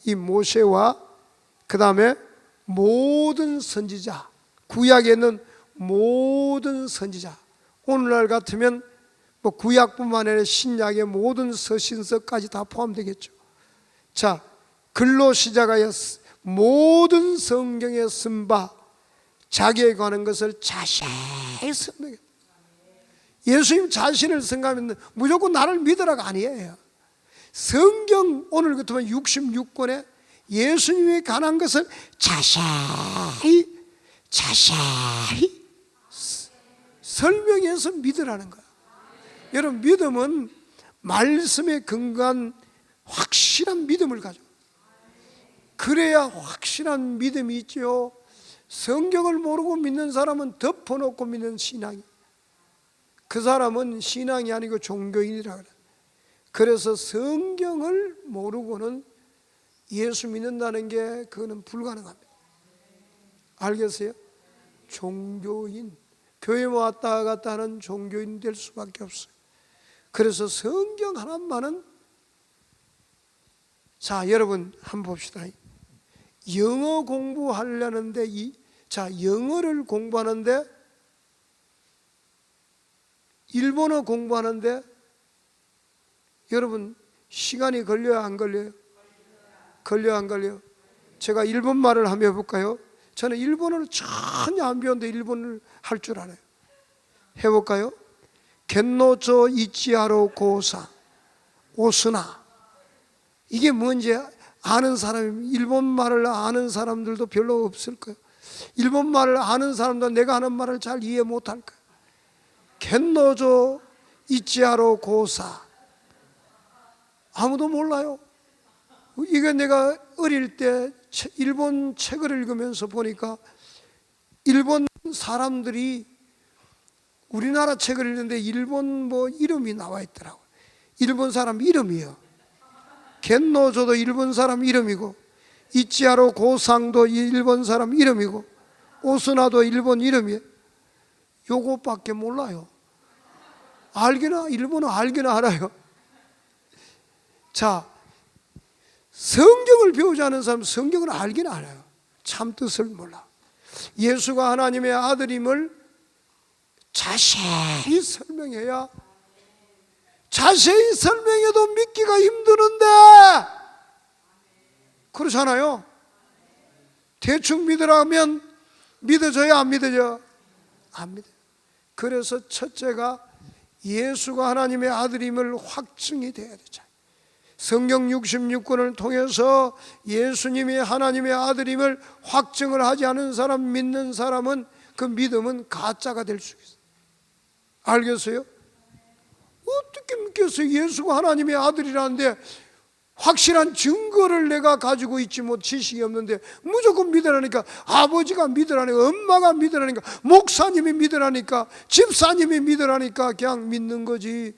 이 모세와 그 다음에 모든 선지자, 구약에 있는 모든 선지자, 오늘날 같으면 뭐 구약뿐만 아니라 신약의 모든 서신서까지 다 포함되겠죠. 자, 글로 시작하여 모든 성경에 쓴 바 자기에 관한 것을 자세히 설명해. 예수님 자신을 생각하면 무조건 나를 믿으라가 아니에요. 성경 오늘 같으면 66권에 예수님에 관한 것을 자세히 설명해서 믿으라는 거야. 여러분, 믿음은 말씀에 근거한 확실한 믿음을 가져. 그래야 확실한 믿음이 있죠. 성경을 모르고 믿는 사람은 덮어놓고 믿는 신앙이, 그 사람은 신앙이 아니고 종교인이라 그래. 그래서 성경을 모르고는 예수 믿는다는 게 그거는 불가능합니다. 알겠어요? 종교인, 교회 왔다 갔다 하는 종교인 될 수밖에 없어요. 그래서 성경 하나만은, 자 여러분 한번 봅시다. 영어 공부하려는데 영어를 공부하는데, 일본어 공부하는데 여러분 시간이 걸려요 안 걸려요? 걸려요 안 걸려요? 제가 일본말을 한번 해볼까요? 저는 일본어를 전혀 안 배웠는데 일본어를 할 줄 알아요. 해볼까요? 겐노조 이치하로 고사 오스나. 이게 뭔지 아는 사람이, 일본말을 아는 사람들도 별로 없을 거예요. 일본말을 아는 사람도 내가 하는 말을 잘 이해 못할 거예요. 겐노조 이치하로 고사, 아무도 몰라요. 이게 내가 어릴 때 일본 책을 읽으면서 보니까 일본 사람들이 우리나라 책을 읽는데 일본 뭐 이름이 나와 있더라고요. 일본 사람 이름이요. 겐노조도 일본 사람 이름이고, 이치하로 고상도 일본 사람 이름이고, 오스나도 일본 이름이에요. 요것밖에 몰라요. 알기나, 일본어 알기나 알아요. 자, 성경을 배우지 않은 사람은 성경을 알기는 알아요. 참 뜻을 몰라. 예수가 하나님의 아들임을 자세히 설명해야, 자세히 설명해도 믿기가 힘드는데, 그렇잖아요. 대충 믿으라면 믿어져야 안 믿어져? 안 믿어요. 그래서 첫째가 예수가 하나님의 아들임을 확증이 돼야 되죠. 성경 66권을 통해서 예수님이 하나님의 아들임을 확증을 하지 않은 사람, 믿는 사람은 그 믿음은 가짜가 될 수 있어요. 알겠어요? 어떻게 믿겠어요? 예수가 하나님의 아들이라는데 확실한 증거를 내가 가지고 있지 못, 지식이 없는데 무조건 믿으라니까, 아버지가 믿으라니까, 엄마가 믿으라니까, 목사님이 믿으라니까, 집사님이 믿으라니까 그냥 믿는 거지.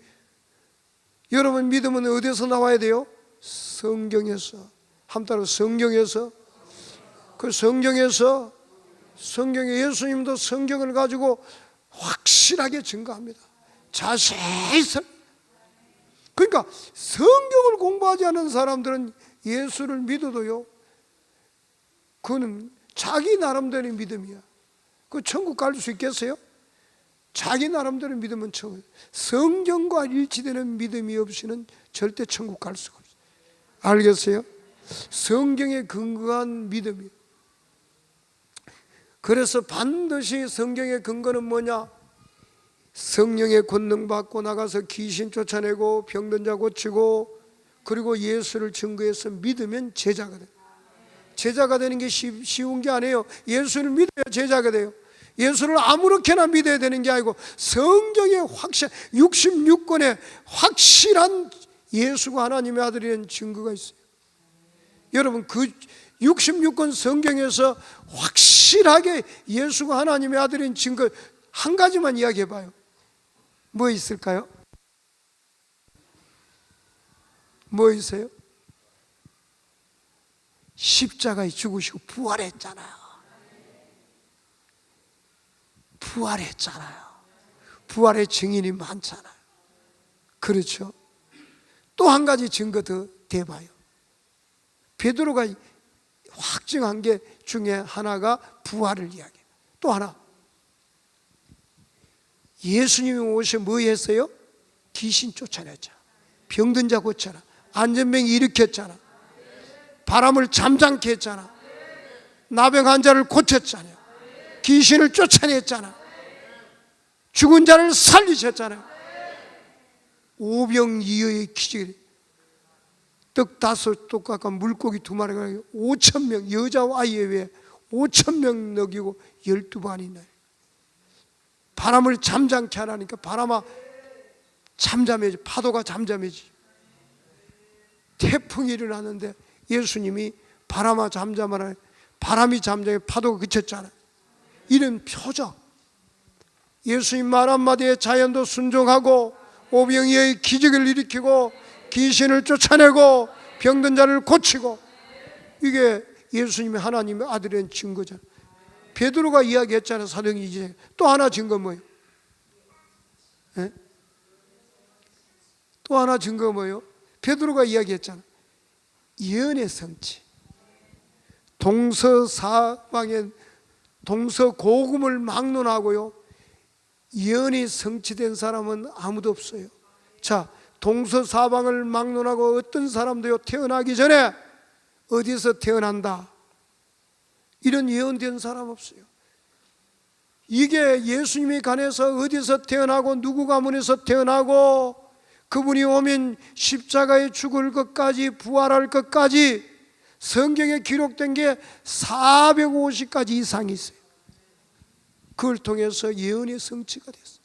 여러분, 믿음은 어디서 나와야 돼요? 성경에서. 한 따로 성경에서. 그 성경에서, 성경에 예수님도 성경을 가지고 확실하게 증거합니다. 자세히 그러니까 성경을 공부하지 않은 사람들은 예수를 믿어도요, 그는 자기 나름대로의 믿음이야. 그 천국 갈 수 있겠어요? 자기 나름대로 믿으면 천국. 성경과 일치되는 믿음이 없이는 절대 천국 갈 수가 없어요. 알겠어요? 성경에 근거한 믿음이에요. 그래서 반드시 성경의 근거는 뭐냐? 성령의 권능 받고 나가서 귀신 쫓아내고 병든 자 고치고, 그리고 예수를 증거해서 믿으면 제자가 돼요. 제자가 되는 게 쉬운 게 아니에요. 예수를 믿어야 제자가 돼요. 예수를 아무렇게나 믿어야 되는 게 아니고 성경의 66권의 확실한 예수가 하나님의 아들이라는 증거가 있어요. 여러분, 그 66권 성경에서 확실하게 예수가 하나님의 아들인 증거 한 가지만 이야기해 봐요. 뭐 있을까요? 뭐 있어요? 십자가에 죽으시고 부활했잖아요. 부활했잖아요. 부활의 증인이 많잖아요. 그렇죠? 또 한 가지 증거 더 대봐요. 베드로가 확증한 게 중에 하나가 부활을 이야기해요. 또 하나, 예수님이 오셔 뭐 했어요? 귀신 쫓아냈잖아. 병든 자 고쳤잖아. 안전병 일으켰잖아. 바람을 잠잠케 했잖아. 나병 환자를 고쳤잖아요. 귀신을 쫓아냈잖아. 죽은 자를 살리셨잖아요. 오병이어의 기적이, 떡 5 똑같고 물고기 2마리가 5,000명, 여자와 아이에 외에 5,000명 먹이고 12반이 나요. 바람을 잠잠케 하라니까 바람아 잠잠해지, 파도가 잠잠해지. 태풍이 일어나는데 예수님이 바람아 잠잠하라, 바람이 잠잠해, 파도가 그쳤잖아요. 이런 표적, 예수님 말 한마디에 자연도 순종하고 오병이어의 기적을 일으키고 귀신을 쫓아내고 병든 자를 고치고, 이게 예수님의 하나님의 아들이라는 증거잖아요. 베드로가 이야기했잖아요. 사도행전 2장에 또 하나 증거 뭐예요? 네? 또 하나 증거 뭐예요? 베드로가 이야기했잖아요. 예언의 성취. 동서사방에 동서고금을 막론하고요, 예언이 성취된 사람은 아무도 없어요. 자, 동서사방을 막론하고 어떤 사람도요, 태어나기 전에 어디서 태어난다, 이런 예언된 사람 없어요. 이게 예수님이 관해서 어디서 태어나고 누구 가문에서 태어나고 그분이 오면 십자가에 죽을 것까지 부활할 것까지 성경에 기록된 게 450가지 이상이 있어요. 그걸 통해서 예언의 성취가 됐어요.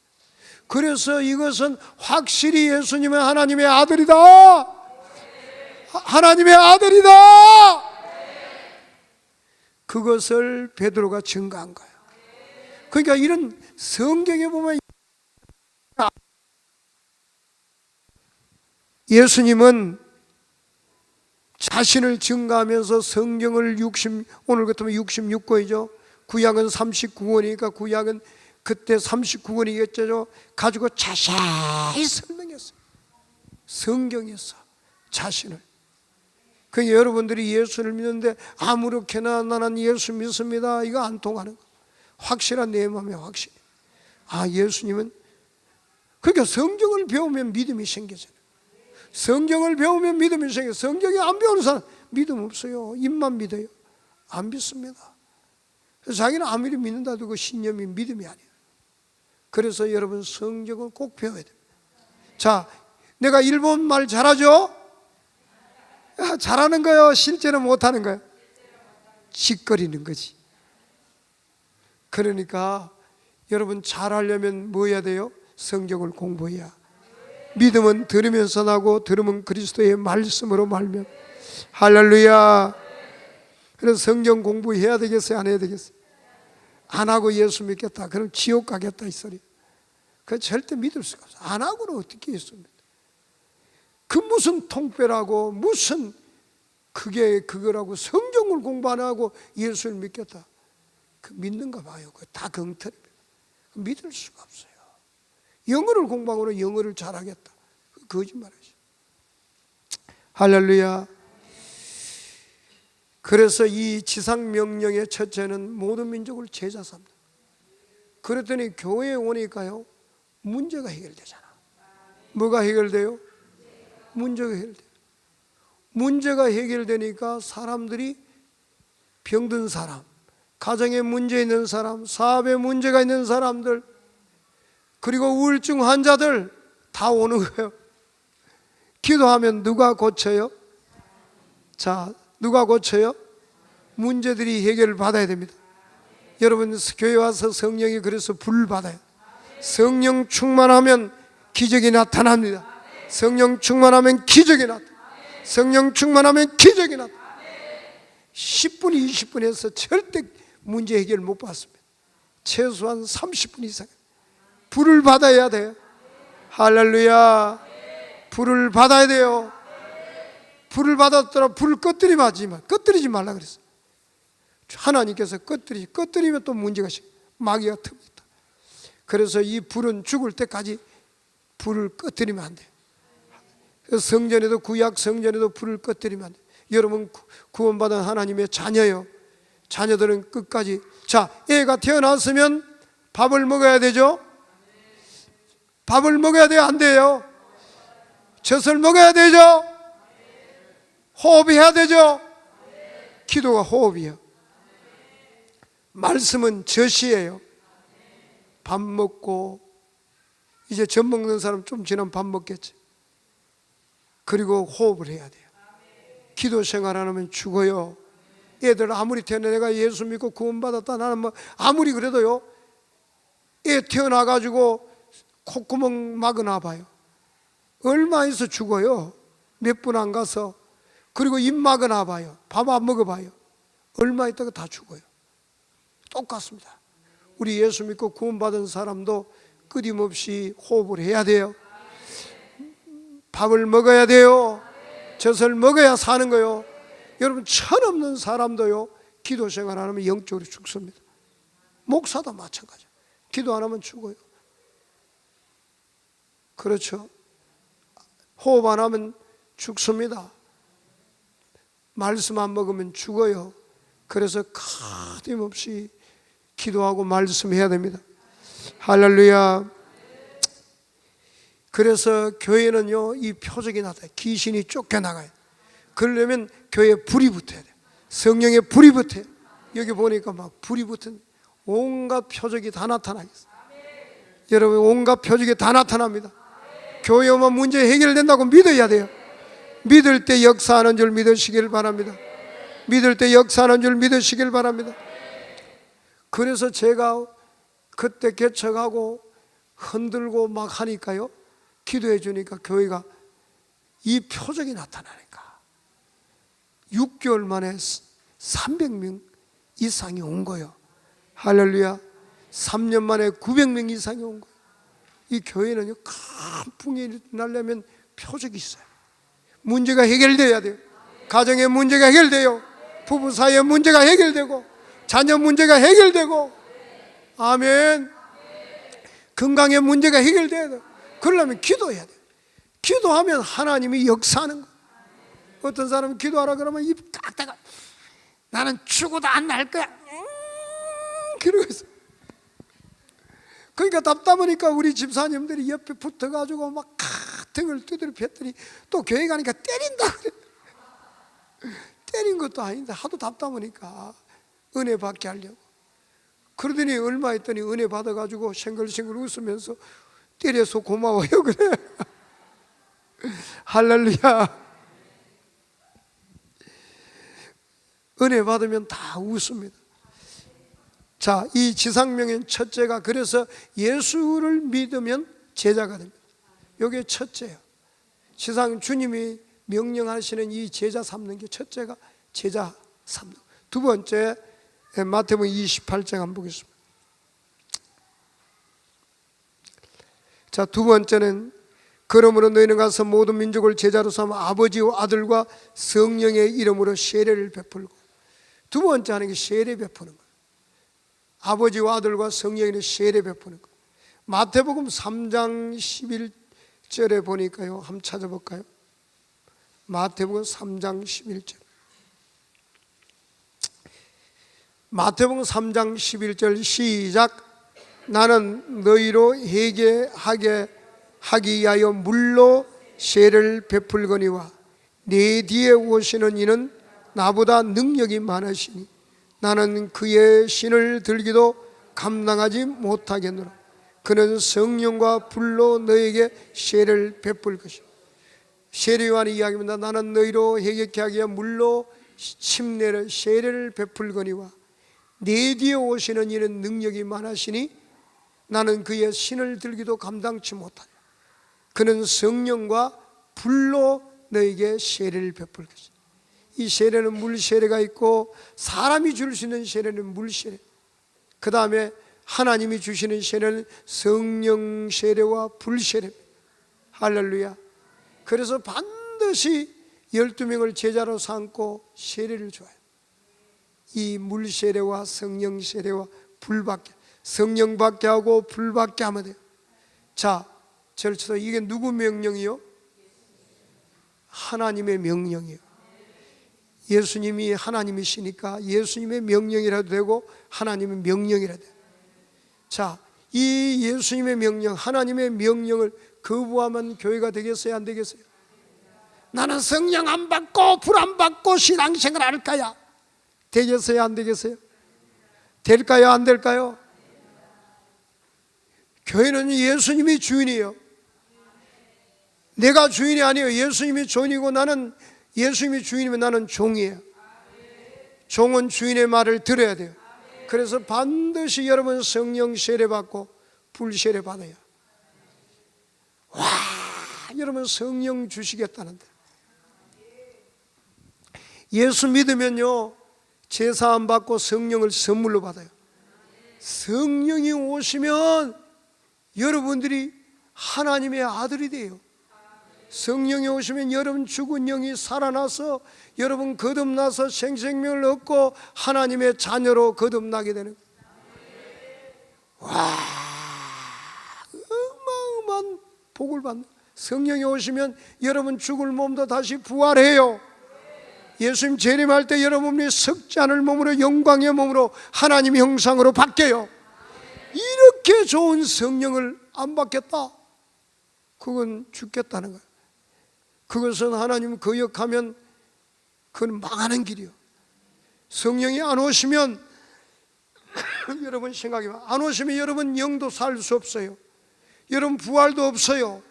그래서 이것은 확실히 예수님은 하나님의 아들이다, 하나님의 아들이다, 그것을 베드로가 증거한 거예요. 그러니까 이런 성경에 보면 예수님은 자신을 증거하면서 성경을 오늘 같으면 66권이죠. 구약은 39권이니까 구약은 그때 39권이겠죠. 가지고 자세히 설명했어요. 성경에서 자신을. 그러니까 여러분들이 예수를 믿는데 아무렇게나 나는 예수 믿습니다, 이거 안 통하는 거. 확실한 내 마음에 확실해. 아, 예수님은, 그러니까 성경을 배우면 믿음이 생겨져요. 성경을 배우면 믿음이 생겨요. 성경이 안 배우는 사람 믿음 없어요. 입만 믿어요. 안 믿습니다. 그래서 자기는 아무리 믿는다도 그 신념이 믿음이 아니에요. 그래서 여러분 성경을 꼭 배워야 돼요. 자, 내가 일본 말 잘하죠? 잘하는 거요? 실제로 못하는 거요? 짓거리는 거지. 그러니까 여러분 잘하려면 뭐 해야 돼요? 성경을 공부해야. 믿음은 들으면서 나고 들으면 그리스도의 말씀으로 말면. 할렐루야. 그래서 성경 공부해야 되겠어요? 안 해야 되겠어요? 안 하고 예수 믿겠다, 그럼 지옥 가겠다, 이 소리. 그거 절대 믿을 수가 없어요. 안 하고는 어떻게 예수 믿어요? 그 무슨 통배라고, 무슨 그게 그거라고, 성경을 공부 안 하고 예수를 믿겠다, 그 믿는가 봐요. 그거 다 경털입니다. 믿을 수가 없어요. 영어를 공부하고는 영어를 잘하겠다, 거짓말이죠. 할렐루야. 그래서 이 지상명령의 첫째는 모든 민족을 제자 삼다. 그랬더니 교회에 오니까요, 문제가 해결되잖아. 뭐가 해결돼요? 문제가 해결돼요. 문제가 해결되니까 사람들이, 병든 사람, 가정에 문제 있는 사람, 사업에 문제가 있는 사람들, 그리고 우울증 환자들 다 오는 거예요. 기도하면 누가 고쳐요? 자, 누가 고쳐요? 문제들이 해결을 받아야 됩니다. 여러분 교회 와서 성령이 그래서 불 받아요. 성령 충만하면 기적이 나타납니다. 성령 충만하면 기적이 나타납니다. 성령 충만하면 기적이 나타납니다. 10분, 20분에서 절대 문제 해결 못 받습니다. 최소한 30분 이상 불을 받아야 돼요. 할렐루야. 불을 받아야 돼요. 불을 받았더라 불을 꺼뜨리지 말라 그랬어요. 하나님께서 꺼뜨리면 또 문제가 생겨. 마귀가 틉니다. 그래서 이 불은 죽을 때까지 불을 꺼뜨리면 안 돼요. 성전에도, 구약 성전에도 불을 꺼뜨리면 안 돼요. 여러분 구원받은 하나님의 자녀예요. 자녀들은 끝까지. 자, 애가 태어났으면 밥을 먹어야 되죠. 밥을 먹어야 돼요, 안 돼요? 젖을 먹어야 되죠. 호흡해야 되죠. 기도가 호흡이에요. 말씀은 젖이에요. 밥 먹고, 이제 젖 먹는 사람 좀 지나면 밥 먹겠지. 그리고 호흡을 해야 돼요. 기도 생활 안 하면 죽어요. 애들 아무리 태어나 내가 예수 믿고 구원받았다, 나는 뭐 아무리 그래도요, 애 태어나가지고 콧구멍 막으나 봐요. 얼마에서 죽어요. 몇 분 안 가서. 그리고 입 막으나 봐요. 밥 안 먹어봐요. 얼마 있다가 다 죽어요. 똑같습니다. 우리 예수 믿고 구원받은 사람도 끊임없이 호흡을 해야 돼요. 밥을 먹어야 돼요. 젖을 먹어야 사는 거요. 여러분, 철없는 사람도요, 기도 생활 안 하면 영적으로 죽습니다. 목사도 마찬가지예요. 기도 안 하면 죽어요. 그렇죠. 호흡 안 하면 죽습니다. 말씀 안 먹으면 죽어요. 그래서 끊임없이 기도하고 말씀해야 됩니다. 할렐루야. 그래서 교회는요, 이 표적이 나타나요. 귀신이 쫓겨나가요. 그러려면 교회에 불이 붙어야 돼요. 성령의 불이 붙어요. 여기 보니까 막 불이 붙은 온갖 표적이 다 나타나겠어요. 여러분, 온갖 표적이 다 나타납니다. 교회 오면 문제 해결된다고 믿어야 돼요. 믿을 때 역사하는 줄 믿으시길 바랍니다. 믿을 때 역사하는 줄 믿으시길 바랍니다. 그래서 제가 그때 개척하고 흔들고 막 하니까요, 기도해 주니까 교회가 이 표적이 나타나니까 6개월 만에 300명 이상이 온 거예요. 할렐루야. 3년 만에 900명 이상이 온 거예요. 이 교회는요, 큰 풍이 나려면 표적이 있어요. 문제가 해결돼야 돼요. 가정의 문제가 해결돼요. 부부 사이의 문제가 해결되고, 자녀 문제가 해결되고, 아멘. 건강의 문제가 해결돼야 돼요. 그러려면 기도해야 돼요. 기도하면 하나님이 역사하는 거예요. 어떤 사람은 기도하라 그러면 입 깍다가 나는 죽어도 안 날 거야, 그러고 있어요. 그러니까 답답하니까 우리 집사님들이 옆에 붙어가지고 막 등을 두드려 팼더니 또 교회 가니까 때린다 그래. 때린 것도 아닌데 하도 답답하니까 은혜 받게 하려고. 그러더니 얼마 있더니 은혜 받아가지고 싱글싱글 웃으면서 때려서 고마워요 그래. 할렐루야. 은혜 받으면 다 웃습니다. 자, 이 지상명인 첫째가, 그래서 예수를 믿으면 제자가 됩니다. 이게 첫째예요. 지상 주님이 명령하시는 이 제자 삼는 게 첫째가 제자 삼는 거. 두 번째, 마태복음 28장 한번 보겠습니다. 자, 두 번째는 그러므로 너희는 가서 모든 민족을 제자로 삼아 아버지와 아들과 성령의 이름으로 세례를 베풀고. 두 번째 하는 게 세례 베푸는 거예요. 아버지와 아들과 성령의 세례 베푸는 거. 마태복음 3장 11절에 보니까요, 한번 찾아볼까요? 마태복음 3장 11절. 마태복음 3장 11절 시작. 나는 너희로 회개하게 하기 위하여 물로 세례를 베풀거니와 내 뒤에 오시는 이는 나보다 능력이 많으시니 나는 그의 신을 들기도 감당하지 못하겠노라. 그는 성령과 불로 너에게 세례를 베풀 것이다. 세례 요한이 이야기합니다. 나는 너희로 회개케 하기 위하여 물로 침례를 세례를 베풀거니와 내 뒤에 오시는 이는 능력이 많으시니 나는 그의 신을 들기도 감당치 못하냐. 그는 성령과 불로 너에게 세례를 베풀 것이다. 이 세례는 물 세례가 있고 사람이 줄 수 있는 세례는 물 세례, 그 다음에 하나님이 주시는 세례는 성령 세례와 불 세례. 할렐루야. 그래서 반드시 12명을 제자로 삼고 세례를 줘요. 이 물 세례와 성령 세례와 불받게, 성령 받게 하고 불 받게 하면 돼요. 자, 절쳐서 이게 누구 명령이요? 하나님의 명령이요. 예수님이 하나님이시니까 예수님의 명령이라도 되고 하나님의 명령이라도 돼요. 자, 이 예수님의 명령, 하나님의 명령을 거부하면 교회가 되겠어요, 안 되겠어요? 나는 성령 안 받고 불 안 받고 신앙생활 할까요? 되겠어요, 안 되겠어요? 될까요, 안 될까요? 교회는 예수님이 주인이에요. 내가 주인이 아니에요. 예수님이 주인이고 나는, 예수님이 주인이면 나는 종이에요. 종은 주인의 말을 들어야 돼요. 그래서 반드시 여러분 성령 세례 받고 불 세례 받아요. 와, 여러분 성령 주시겠다는데. 예수 믿으면요 제사 안 받고 성령을 선물로 받아요. 성령이 오시면 여러분들이 하나님의 아들이 돼요. 성령이 오시면 여러분 죽은 영이 살아나서 여러분 거듭나서 생명을 얻고 하나님의 자녀로 거듭나게 되는 거예요. 와, 어마어마한 복을 받는. 성령이 오시면 여러분 죽을 몸도 다시 부활해요. 예수님 재림할 때 여러분이 썩지 않을 몸으로, 영광의 몸으로 하나님의 형상으로 바뀌어요. 이렇게 좋은 성령을 안 받겠다, 그건 죽겠다는 거예요. 그것은 하나님 거역하면 그건 망하는 길이요. 성령이 안 오시면 여러분 생각해봐, 안 오시면 여러분 영도 살 수 없어요. 여러분 부활도 없어요.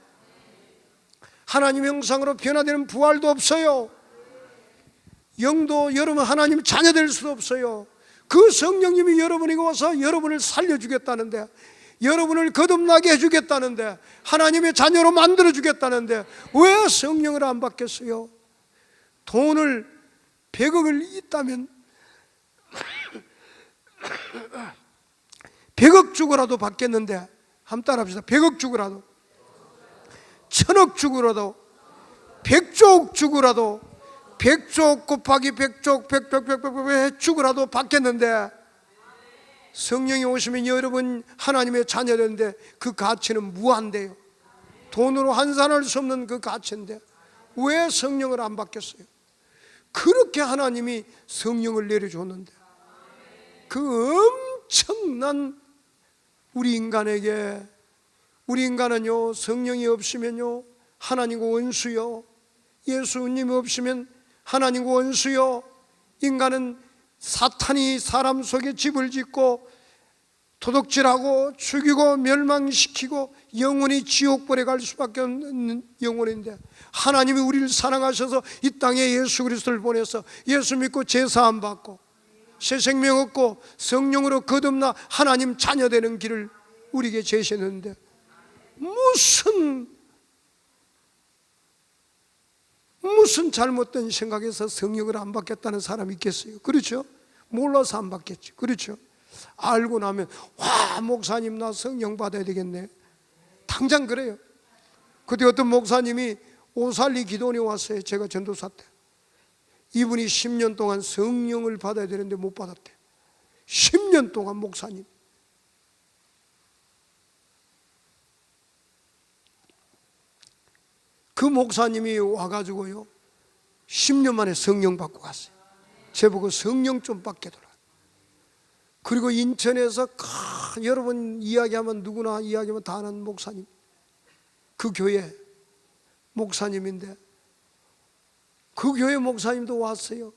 하나님 형상으로 변화되는 부활도 없어요. 영도 여러분 하나님 자녀 될 수도 없어요. 그 성령님이 여러분에게 와서 여러분을 살려주겠다는데, 여러분을 거듭나게 해주겠다는데, 하나님의 자녀로 만들어주겠다는데 왜 성령을 안 받겠어요? 돈을 100억을 있다면 100억 주고라도 받겠는데, 한번 따라합시다. 100억 주고라도, 1000억 주고라도, 100조 주고라도, 100조 곱하기 100조 100 주고라도 받겠는데, 성령이 오시면 여러분 하나님의 자녀인데 그 가치는 무한대요. 돈으로 환산할 수 없는 그 가치인데 왜 성령을 안 받겠어요? 그렇게 하나님이 성령을 내려줬는데, 그 엄청난 우리 인간에게, 우리 인간은요 성령이 없으면요 하나님과 원수요, 예수님이 없으면 하나님과 원수요. 인간은 사탄이 사람 속에 집을 짓고 도둑질하고 죽이고 멸망시키고 영원히 지옥불에 갈 수밖에 없는 영혼인데, 하나님이 우리를 사랑하셔서 이 땅에 예수 그리스도를 보내서 예수 믿고 제사함 받고 새 생명 얻고 성령으로 거듭나 하나님 자녀 되는 길을 우리에게 제시했는데, 무슨 잘못된 생각에서 성령을 안 받겠다는 사람이 있겠어요? 그렇죠? 몰라서 안 받겠죠. 그렇죠? 알고 나면 와, 목사님 나 성령 받아야 되겠네, 당장 그래요. 그때 어떤 목사님이 오살리 기도원에 왔어요. 제가 전도사 때. 이분이 10년 동안 성령을 받아야 되는데 못 받았대. 10년 동안 목사님. 그 목사님이 와가지고요 10년 만에 성령 받고 갔어요. 제보고 성령 좀 받게 돌아. 그리고 인천에서 여러분 이야기하면 누구나 이야기하면 다 아는 목사님, 그 교회 목사님인데 그 교회 목사님도 왔어요.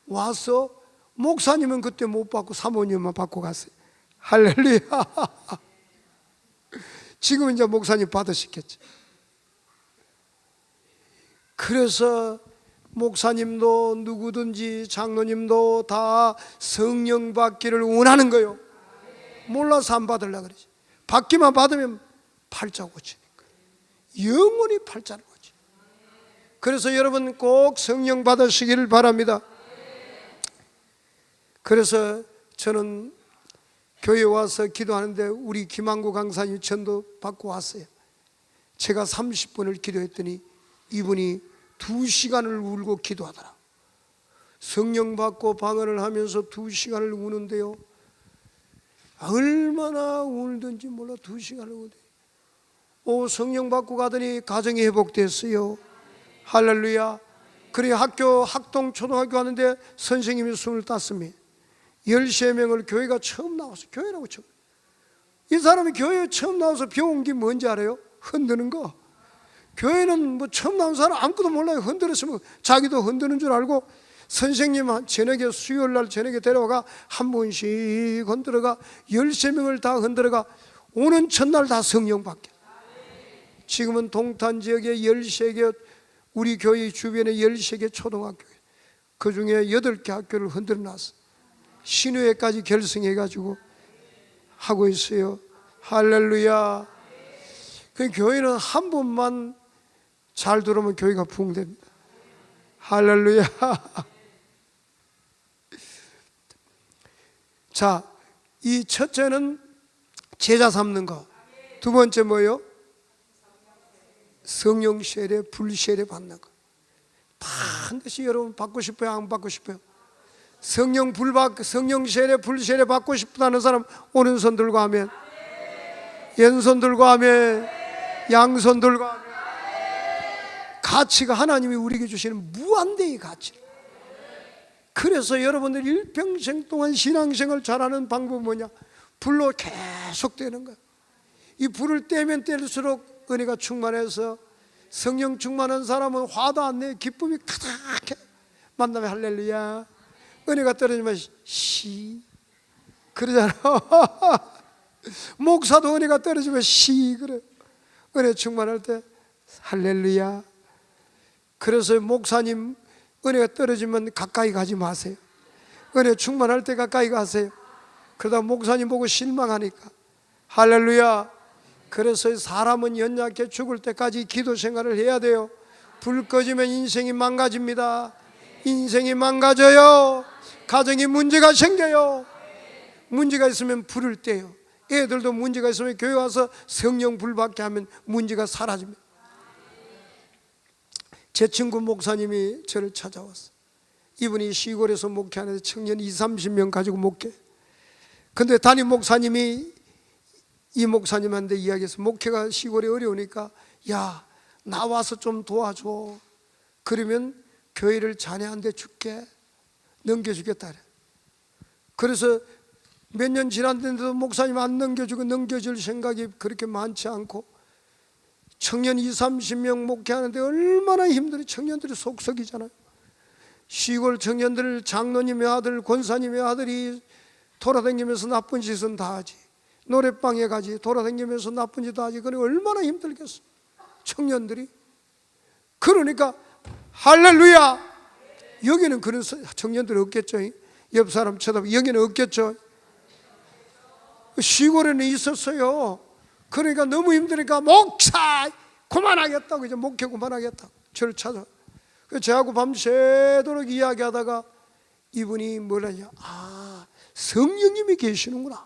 와서 목사님은 그때 못 받고 사모님만 받고 갔어요. 할렐루야. 지금 이제 목사님 받으시겠죠. 그래서 목사님도 누구든지 장로님도 다 성령 받기를 원하는 거예요. 몰라서 안 받으려고 그러지. 받기만 받으면 팔자 고치는 거예요. 영원히 팔자를 고치. 그래서 여러분 꼭 성령 받으시기를 바랍니다. 그래서 저는 교회 와서 기도하는데 우리 김한구 강사님 전도 받고 왔어요. 제가 30분을 기도했더니 이분이 2시간을 울고 기도하더라. 성령 받고 방언을 하면서 2시간을 우는데요, 얼마나 울든지 몰라 2시간을 우는데, 성령 받고 가더니 가정이 회복됐어요. 할렐루야. 그래 학동 초등학교 하는데 선생님이 25명, 13명을 교회가 처음 나왔어요. 교회라고 처음. 이 사람이 교회에 처음 나와서 배운 게 뭔지 알아요? 흔드는 거. 교회는 뭐 처음 나온 사람 아무것도 몰라요. 흔들었으면 자기도 흔드는 줄 알고 선생님 저녁에 수요일날 저녁에 데려가 한 번씩 흔들어가 13명을 다 흔들어가 오는 첫날 다 성령 받게. 지금은 동탄 지역에 13개, 우리 교회 주변에 13개 초등학교, 그 중에 8개 학교를 흔들어 놨어. 신우회까지 결성해가지고 하고 있어요. 할렐루야. 그 교회는 한 번만 잘 들으면 교회가 부흥됩니다. 할렐루야. 자, 이 첫째는 제자 삼는 거. 두 번째 뭐예요? 성령 세례, 불세례 받는 거. 반드시 여러분 받고 싶어요? 안 받고 싶어요? 성령 세례, 불세례 받고 싶다는 사람 오른손 들고 하면, 왼손 들고 하면, 양손 들고 하면. 가치가 하나님이 우리에게 주시는 무한대의 가치. 그래서 여러분들 일평생 동안 신앙생활 잘하는 방법은 뭐냐? 불로 계속 떼는 거예요. 이 불을 떼면 뗄수록 은혜가 충만해서, 성령 충만한 사람은 화도 안 내요. 기쁨이 가득해. 만나면 할렐루야. 은혜가 떨어지면 시 그러잖아. 목사도 은혜가 떨어지면 시 그래. 은혜 충만할 때 할렐루야. 그래서 목사님 은혜가 떨어지면 가까이 가지 마세요. 은혜 충만할 때 가까이 가세요. 그러다 목사님 보고 실망하니까. 할렐루야. 그래서 사람은 연약해 죽을 때까지 기도 생활을 해야 돼요. 불 꺼지면 인생이 망가집니다. 인생이 망가져요. 가정에 문제가 생겨요. 문제가 있으면 불을 떼요. 애들도 문제가 있으면 교회 와서 성령 불 받게 하면 문제가 사라집니다. 제 친구 목사님이 저를 찾아왔어요. 이분이 시골에서 목회하는데 청년 20-30명 가지고 목회. 근데 담임 목사님이 이 목사님한테 이야기해서, 목회가 시골에 어려우니까 야, 나와서 좀 도와줘. 그러면 교회를 자네한테 줄게. 넘겨주겠다 그래. 그래서 몇 년 지났는데도 목사님 안 넘겨주고 넘겨줄 생각이 그렇게 많지 않고, 청년 20-30명 목회하는데 얼마나 힘들어. 청년들이 속썩이잖아요. 시골 청년들, 장로님의 아들, 권사님의 아들이 돌아다니면서 나쁜 짓은 다 하지. 노래방에 가지, 돌아다니면서 나쁜 짓 다 하지. 그래 얼마나 힘들겠어 청년들이. 그러니까 할렐루야. 여기는 그런 청년들이 없겠죠. 옆 사람 쳐다보고 여기는 없겠죠. 시골에는 있었어요. 그러니까 너무 힘드니까 목사 그만하겠다고, 이제 목회 그만하겠다고 저를 찾아. 그래서 저하고 밤새도록 이야기하다가 이분이 뭐라냐, 아, 성령님이 계시는구나.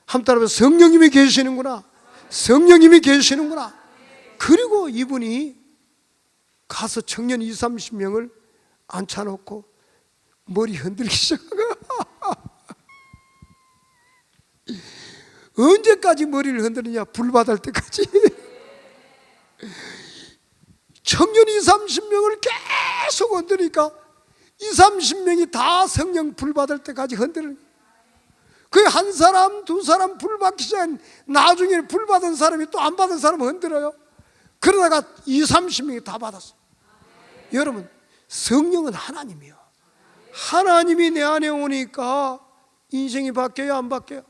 한 따라서 성령님이 계시는구나. 성령님이 계시는구나. 그리고 이분이 가서 청년 20-30명을 앉혀놓고 머리 흔들기 시작한 거야. 언제까지 머리를 흔드느냐? 불 받을 때까지. 청년 20-30명을 계속 흔드니까 20-30명이 다 성령 불 받을 때까지 흔드는 거야. 그 한 사람, 두 사람 불 받기 전에 나중에 불 받은 사람이 또 안 받은 사람을 흔들어요. 그러다가 20-30명이 다 받았어. 여러분, 성령은 하나님이요. 하나님이 내 안에 오니까 인생이 바뀌어요, 안 바뀌어요?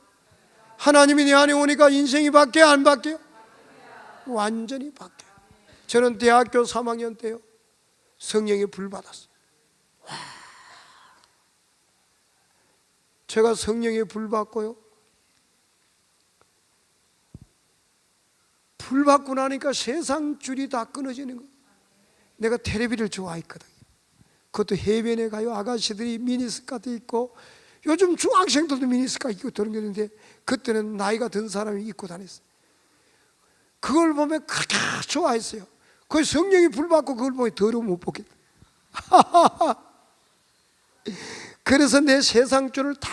하나님이 내 안에 오니까 인생이 바뀌어요, 안 바뀌어요? 완전히 바뀌어요. 저는 대학교 3학년 때요, 성령의 불 받았어요. 와. 제가 성령의 불 받고요, 불 받고 나니까 세상 줄이 다 끊어지는 거예요. 내가 텔레비를 좋아했거든요. 그것도 해변에 가요. 아가씨들이 미니스커트 입고, 요즘 중학생들도 미니스커트 입고 다니는데 그때는 나이가 든 사람이 입고 다녔어요. 그걸 보면 그렇게 좋아했어요. 그 성령이 불 받고 그걸 보면 더러워 못 보겠다. 그래서 내 세상줄을 다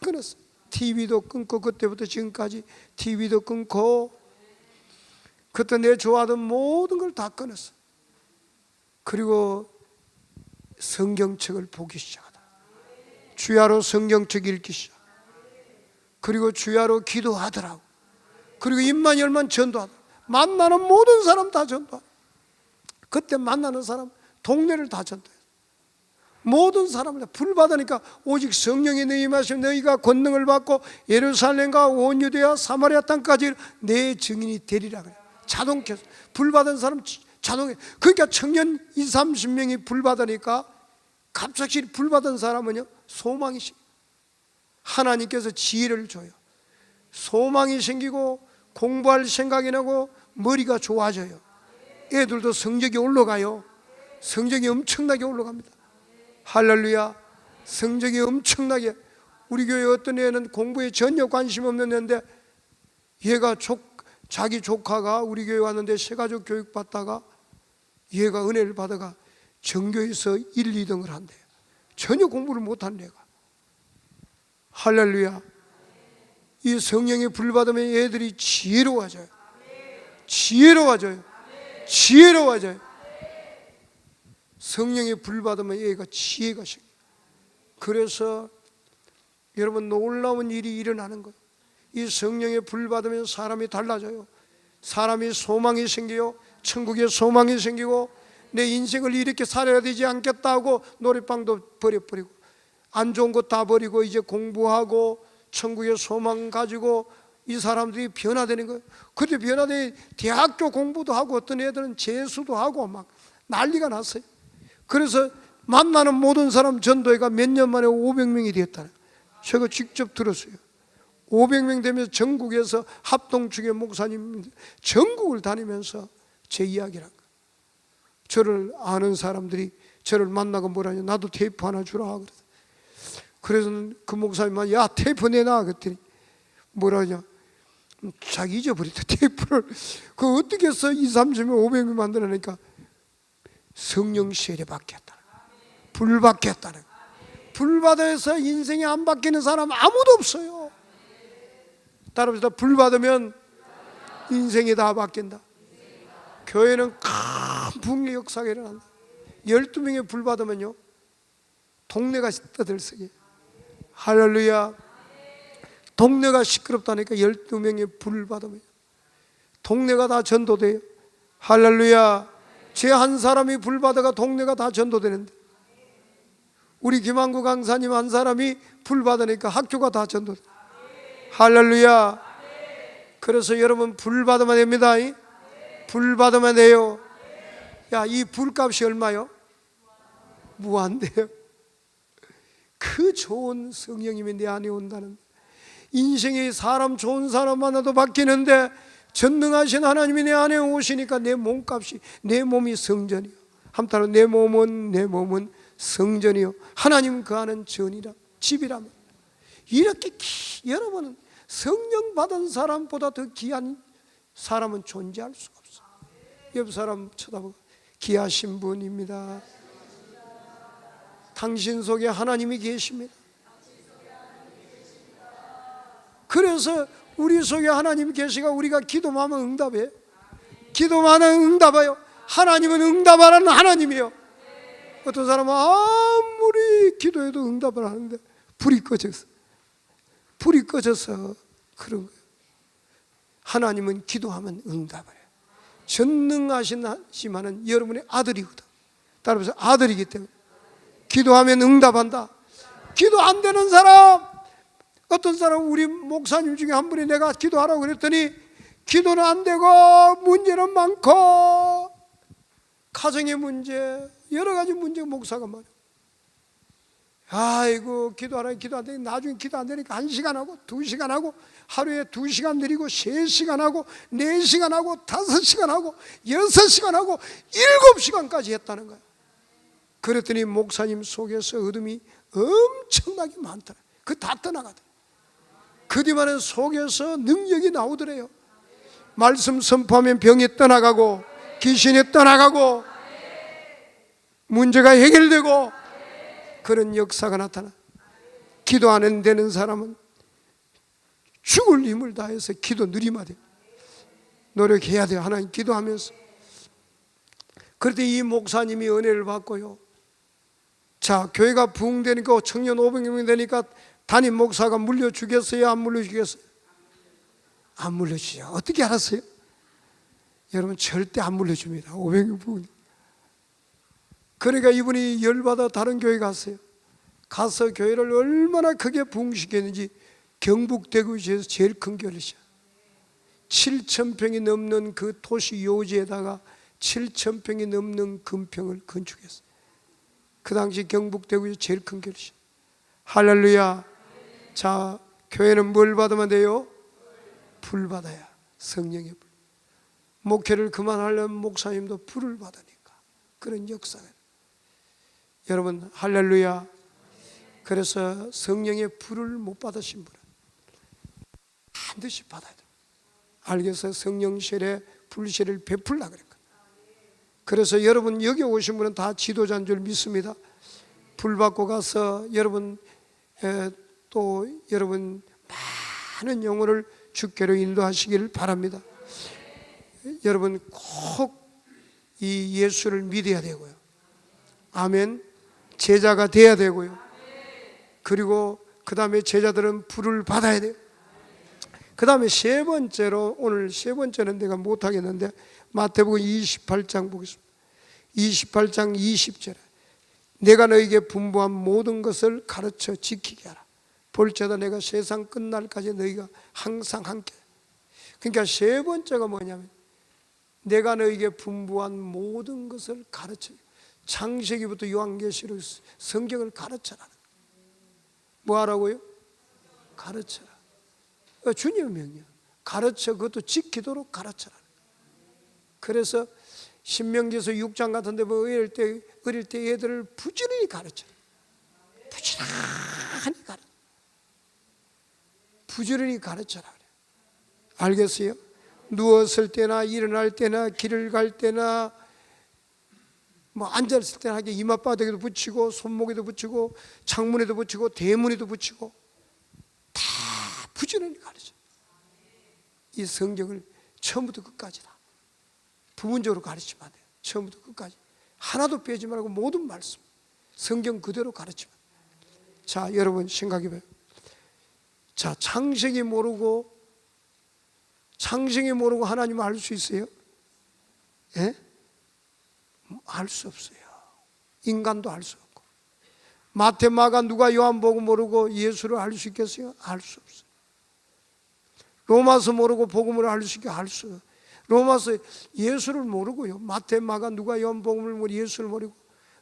끊었어. TV도 끊고, 그때부터 지금까지 TV도 끊고, 그때 내 좋아하던 모든 걸 다 끊었어. 그리고 성경책을 보기 시작하다. 주야로 성경책 읽기 시작. 그리고 주야로 기도하더라고. 그리고 입만 열면 전도하다. 만나는 모든 사람 다 전도하다. 그때 만나는 사람 동네를 다 전도해. 모든 사람을 다 불 받으니까 오직 성령이 너희 임하시면 너희가 권능을 받고 예루살렘과 온 유대와 사마리아 땅까지 내 증인이 되리라 그래. 자동켜서 불 받은 사람 자동에. 그러니까 청년 20-30명이 불 받으니까 갑자기 불 받은 사람은요, 소망이 생겨. 하나님께서 지혜를 줘요. 소망이 생기고 공부할 생각이 나고 머리가 좋아져요. 애들도 성적이 올라가요. 성적이 엄청나게 올라갑니다. 할렐루야. 성적이 엄청나게 우리 교회 어떤 애는 공부에 전혀 관심 없는 애인데 얘가 자기 조카가 우리 교회 왔는데 새가족 교육 받다가 얘가 은혜를 받아가 전교에서 1, 2등을 한대요. 전혀 공부를 못한 애가. 할렐루야. 이 성령의 불 받으면 애들이 지혜로워져요. 지혜로워져요. 지혜로워져요. 성령의 불 받으면 얘가 지혜가 생겨요. 그래서 여러분 놀라운 일이 일어나는 거예요. 이 성령의 불 받으면 사람이 달라져요. 사람이 소망이 생겨요. 천국에 소망이 생기고 내 인생을 이렇게 살아야 되지 않겠다 하고 노래방도 버려버리고 안 좋은 거 다 버리고 이제 공부하고 천국의 소망 가지고 이 사람들이 변화되는 거예요. 그때 변화돼 대학교 공부도 하고 어떤 애들은 재수도 하고 막 난리가 났어요. 그래서 만나는 모든 사람 전도회가 몇 년 만에 500명이 되었다는 제가 직접 들었어요. 500명 되면서 전국에서 합동축의 목사님 전국을 다니면서 제 이야기를 한 거예요. 저를 아는 사람들이 저를 만나고 뭐라냐, 나도 테이프 하나 주라 그래서 그 목사님만 야 테이프 내놔 그랬더니 뭐라냐, 자기 잊어버렸다 테이프를. 그 어떻게 해서 2, 30명 500명 만들어내니까 성령 세례 받겠다, 불 받겠다는. 불 받아서 인생이 안 바뀌는 사람 아무도 없어요. 따라서 불 받으면 인생이 다 바뀐다. 교회는 큰 붕의 역사가 일어난다. 12명의 불 받으면요 동네가 떠들썩해. 할렐루야. 동네가 시끄럽다니까 12명의 불 받으면 동네가 다 전도돼요. 할렐루야. 제 한 사람이 불 받아가 동네가 다 전도되는데 우리 김한구 강사님 한 사람이 불 받으니까 학교가 다 전도돼. 할렐루야. 그래서 여러분 불 받으면 됩니다. 불 받으면 돼요. 야, 이 불값이 얼마요? 무한대요. 그 좋은 성령님이 내 안에 온다는, 인생에 사람 좋은 사람 만나도 바뀌는데 전능하신 하나님이 내 안에 오시니까 내 몸값이, 내 몸이 성전이요. 한따로 내 몸은 성전이요 하나님 그 안은 전이라, 집이라면. 이렇게 여러분은 성령 받은 사람보다 더 귀한 사람은 존재할 수가 없어. 옆 사람 쳐다보고 귀하신 분입니다. 당신 속에 하나님이 계십니다. 그래서 우리 속에 하나님이 계시가 우리가 기도하면 응답해요. 기도하면 응답해요. 하나님은 응답하라는 하나님이에요. 어떤 사람은 아무리 기도해도 응답을 하는데 불이 꺼져서 그런 거예요. 하나님은 기도하면 응답을 해요. 전능하시지만은 여러분의 아들이거든. 따라서 아들이기 때문에 기도하면 응답한다. 기도 안 되는 사람, 어떤 사람, 우리 목사님 중에 한 분이 내가 기도하라고 그랬더니 기도는 안 되고 문제는 많고 가정의 문제, 여러 가지 문제가 목사가 많아요. 아이고 기도하라, 기도 안 되니까 나중에 기도 안 되니까 1시간 하고 2시간 하고 하루에 2시간 드리고 3시간 하고 4시간 하고 5시간 하고 6시간 하고 7시간까지 했다는 거야. 그랬더니 목사님 속에서 어둠이 엄청나게 많더라. 그 다 떠나가더라. 그 뒤만은 속에서 능력이 나오더래요. 말씀 선포하면 병이 떠나가고 귀신이 떠나가고 문제가 해결되고 그런 역사가 나타나. 기도 안 되는 사람은 죽을 힘을 다해서 기도 누리면 돼요. 노력해야 돼요. 하나님 기도하면서. 그런데 이 목사님이 은혜를 받고요, 자 교회가 부흥되니까 청년 500명 되니까 담임 목사가 물려주겠어요? 안 물려주겠어요? 안 물려주죠. 어떻게 알았어요? 여러분 절대 안 물려줍니다. 500명 부흥. 그러니까 이분이 열받아 다른 교회 갔어요. 가서 교회를 얼마나 크게 부흥시켰는지 경북대구시에서 제일 큰 교회시야. 7,000평이 넘는 그 도시 요지에다가 7,000평이 넘는 금평을 건축했어요. 그 당시 경북대구에서 제일 큰 교회시야. 할렐루야. 자, 교회는 뭘 받으면 돼요? 불 받아야. 성령의 불. 목회를 그만하려면 목사님도 불을 받으니까 그런 역사가. 여러분 할렐루야. 그래서 성령의 불을 못 받으신 분은 반드시 받아야 돼요. 알겠어요? 성령 세례, 불세례를 베풀라 그랬거든요. 그래서 여러분 여기 오신 분은 다 지도자인 줄 믿습니다. 불 받고 가서 여러분 또 여러분 많은 영혼을 주께로 인도하시기를 바랍니다. 여러분 꼭 이 예수를 믿어야 되고요. 아멘. 제자가 돼야 되고요. 그리고 그 다음에 제자들은 불을 받아야 돼요. 그 다음에 세 번째로, 오늘 세 번째는 내가 못하겠는데 마태복음 28장 보겠습니다. 28장 20절에 내가 너에게 분부한 모든 것을 가르쳐 지키게 하라. 볼지어다 내가 세상 끝날까지 너희가 항상 함께. 그러니까 세 번째가 뭐냐면 내가 너에게 분부한 모든 것을 가르쳐. 창세기부터 요한계시록 성경을 가르쳐라. 뭐 하라고요? 가르쳐라. 주님의 명령. 가르쳐, 그것도 지키도록 가르쳐라. 그래서 신명기에서 6장 같은 데 어릴 때 애들을 부지런히 가르쳐. 부지런히 가르쳐. 부지런히 가르쳐라. 알겠어요? 누웠을 때나 일어날 때나 길을 갈 때나 뭐 앉았을 때나 하게 이마바닥에도 붙이고 손목에도 붙이고 창문에도 붙이고 대문에도 붙이고 다 부지런히 가르쳐. 이 성경을 처음부터 끝까지 다 부분적으로 가르치면 안 돼요. 처음부터 끝까지 하나도 빼지 말고 모든 말씀 성경 그대로 가르치면. 자, 여러분 생각해봐요. 자, 창세기 모르고 하나님을 알 수 있어요? 예? 알 수 없어요. 인간도 알 수 없고. 마태, 마가, 누가, 요한복음 모르고 예수를 알 수 있겠어요? 알 수 없어요. 로마서 모르고 복음을 알 수 있겠어요? 알 수 없어요. 로마서 예수를 모르고요. 마태, 마가, 누가, 요한복음을 모르고 예수를 모르고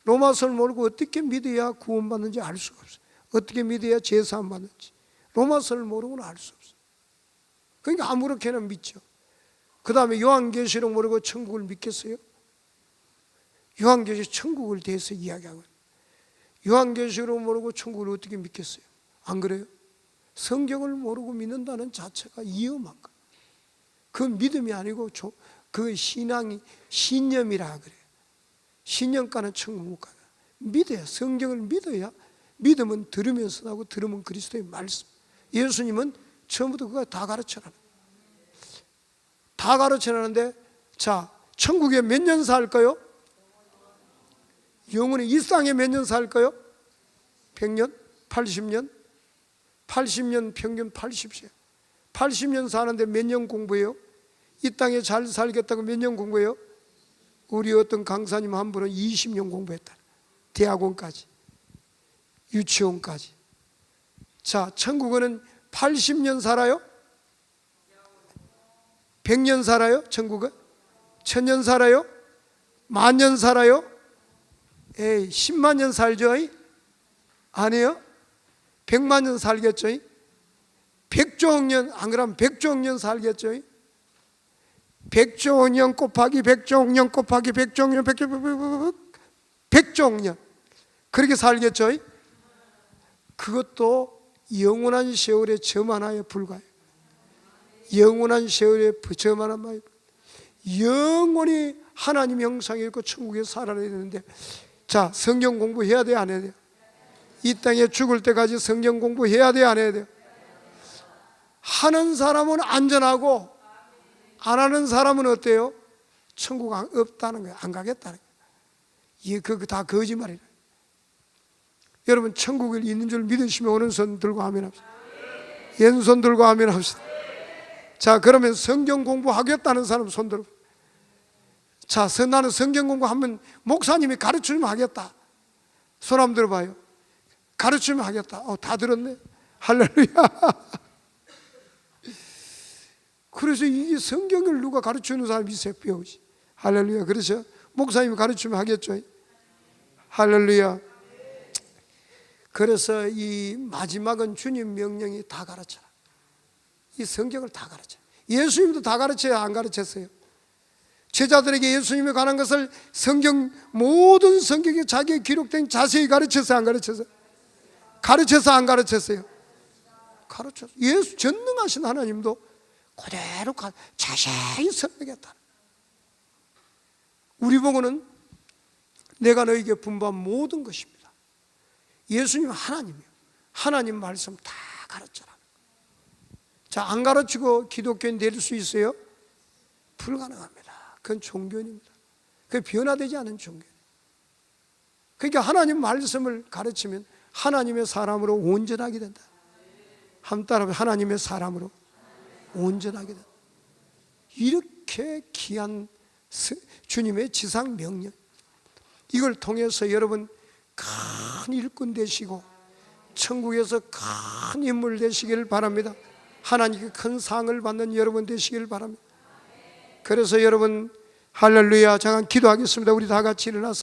로마서를 모르고 어떻게 믿어야 구원받는지 알 수가 없어요. 어떻게 믿어야 제사함 받는지 로마서를 모르고는 알 수 없어요. 그러니까 아무렇게나 믿죠. 그 다음에 요한계시록 모르고 천국을 믿겠어요? 요한계시록 천국을 대해서 이야기하고 요한계시록 모르고 천국을 어떻게 믿겠어요? 안 그래요? 성경을 모르고 믿는다는 자체가 위험한 거예요. 그 믿음이 아니고 그 신앙이 신념이라 그래요. 신념가는 천국 못 가요. 믿어야, 성경을 믿어야. 믿음은 들으면서 나고 들으면 그리스도의 말씀. 예수님은 처음부터 그거 다 가르쳐라는. 다 가르쳐라는데, 자, 천국에 몇 년 살까요? 영원히 이 땅에 몇 년 살까요? 100년? 80년? 80년 평균 80세. 80년 사는데 몇 년 공부해요? 이 땅에 잘 살겠다고 몇 년 공부해요? 우리 어떤 강사님 한 분은 20년 공부했다. 대학원까지, 유치원까지. 자, 천국은 80년 살아요? 100년 살아요? 천국은? 1000년 살아요? 만년 살아요? 에이, 10만 년 살죠? 아니에요? 100만 년 살겠죠? 100조억 년, 안 그러면 100조억 년 살겠죠? 100조억 년 곱하기 100조억 년 곱하기 100조억 년 100조억 년 그렇게 살겠죠? 그것도 영원한 세월의 점 하나에 불과해요. 영원한 세월의 점 하나만. 영원히 하나님 형상이 있고 천국에 살아야 되는데, 자, 성경 공부해야 돼요? 안 해야 돼요? 이 땅에 죽을 때까지 성경 공부해야 돼요? 안 해야 돼요? 하는 사람은 안전하고 안 하는 사람은 어때요? 천국 없다는 거예요. 안 가겠다는 거예요. 이게 그거 다 거짓말이에요. 여러분, 천국에 있는 줄 믿으시면 오른손 들고 아멘 합시다. 왼손 들고 아멘 합시다. 자, 그러면 성경 공부하겠다는 사람 손 들고. 자, 나는 성경 공부하면 목사님이 가르치면 하겠다. 손 한번 들어봐요. 가르치면 하겠다. 다 들었네. 할렐루야. 그래서 이 성경을 누가 가르치는 사람이 있어요? 배우지. 할렐루야. 그래서 목사님이 가르치면 하겠죠. 할렐루야. 그래서 이 마지막은 주님 명령이 다 가르쳐라. 이 성경을 다 가르쳐. 예수님도 다 가르쳐야 안 가르쳤어요? 제자들에게 예수님에 관한 것을 모든 성경에 자기에 기록된 자세히 가르쳤어요? 안 가르쳤어요? 가르쳐서 안 가르쳤어요? 가르쳤어요. 예수 전능하신 하나님도 그대로 자세히 설명했다. 우리 보고는 내가 너에게 분부한 모든 것입니다. 예수님 하나님이에요. 하나님 말씀 다 가르쳐라. 자, 안 가르치고 기독교인 될 수 있어요? 불가능합니다. 그건 종교입니다. 그게 변화되지 않은 종교. 그러니까 하나님 말씀을 가르치면 하나님의 사람으로 온전하게 된다. 한 따라 하나님의 사람으로 온전하게 된다. 이렇게 귀한 주님의 지상 명령, 이걸 통해서 여러분 큰 일꾼 되시고 천국에서 큰 인물 되시길 바랍니다. 하나님께 큰 상을 받는 여러분 되시길 바랍니다. 그래서 여러분 할렐루야, 잠깐 기도하겠습니다. 우리 다 같이 일어나서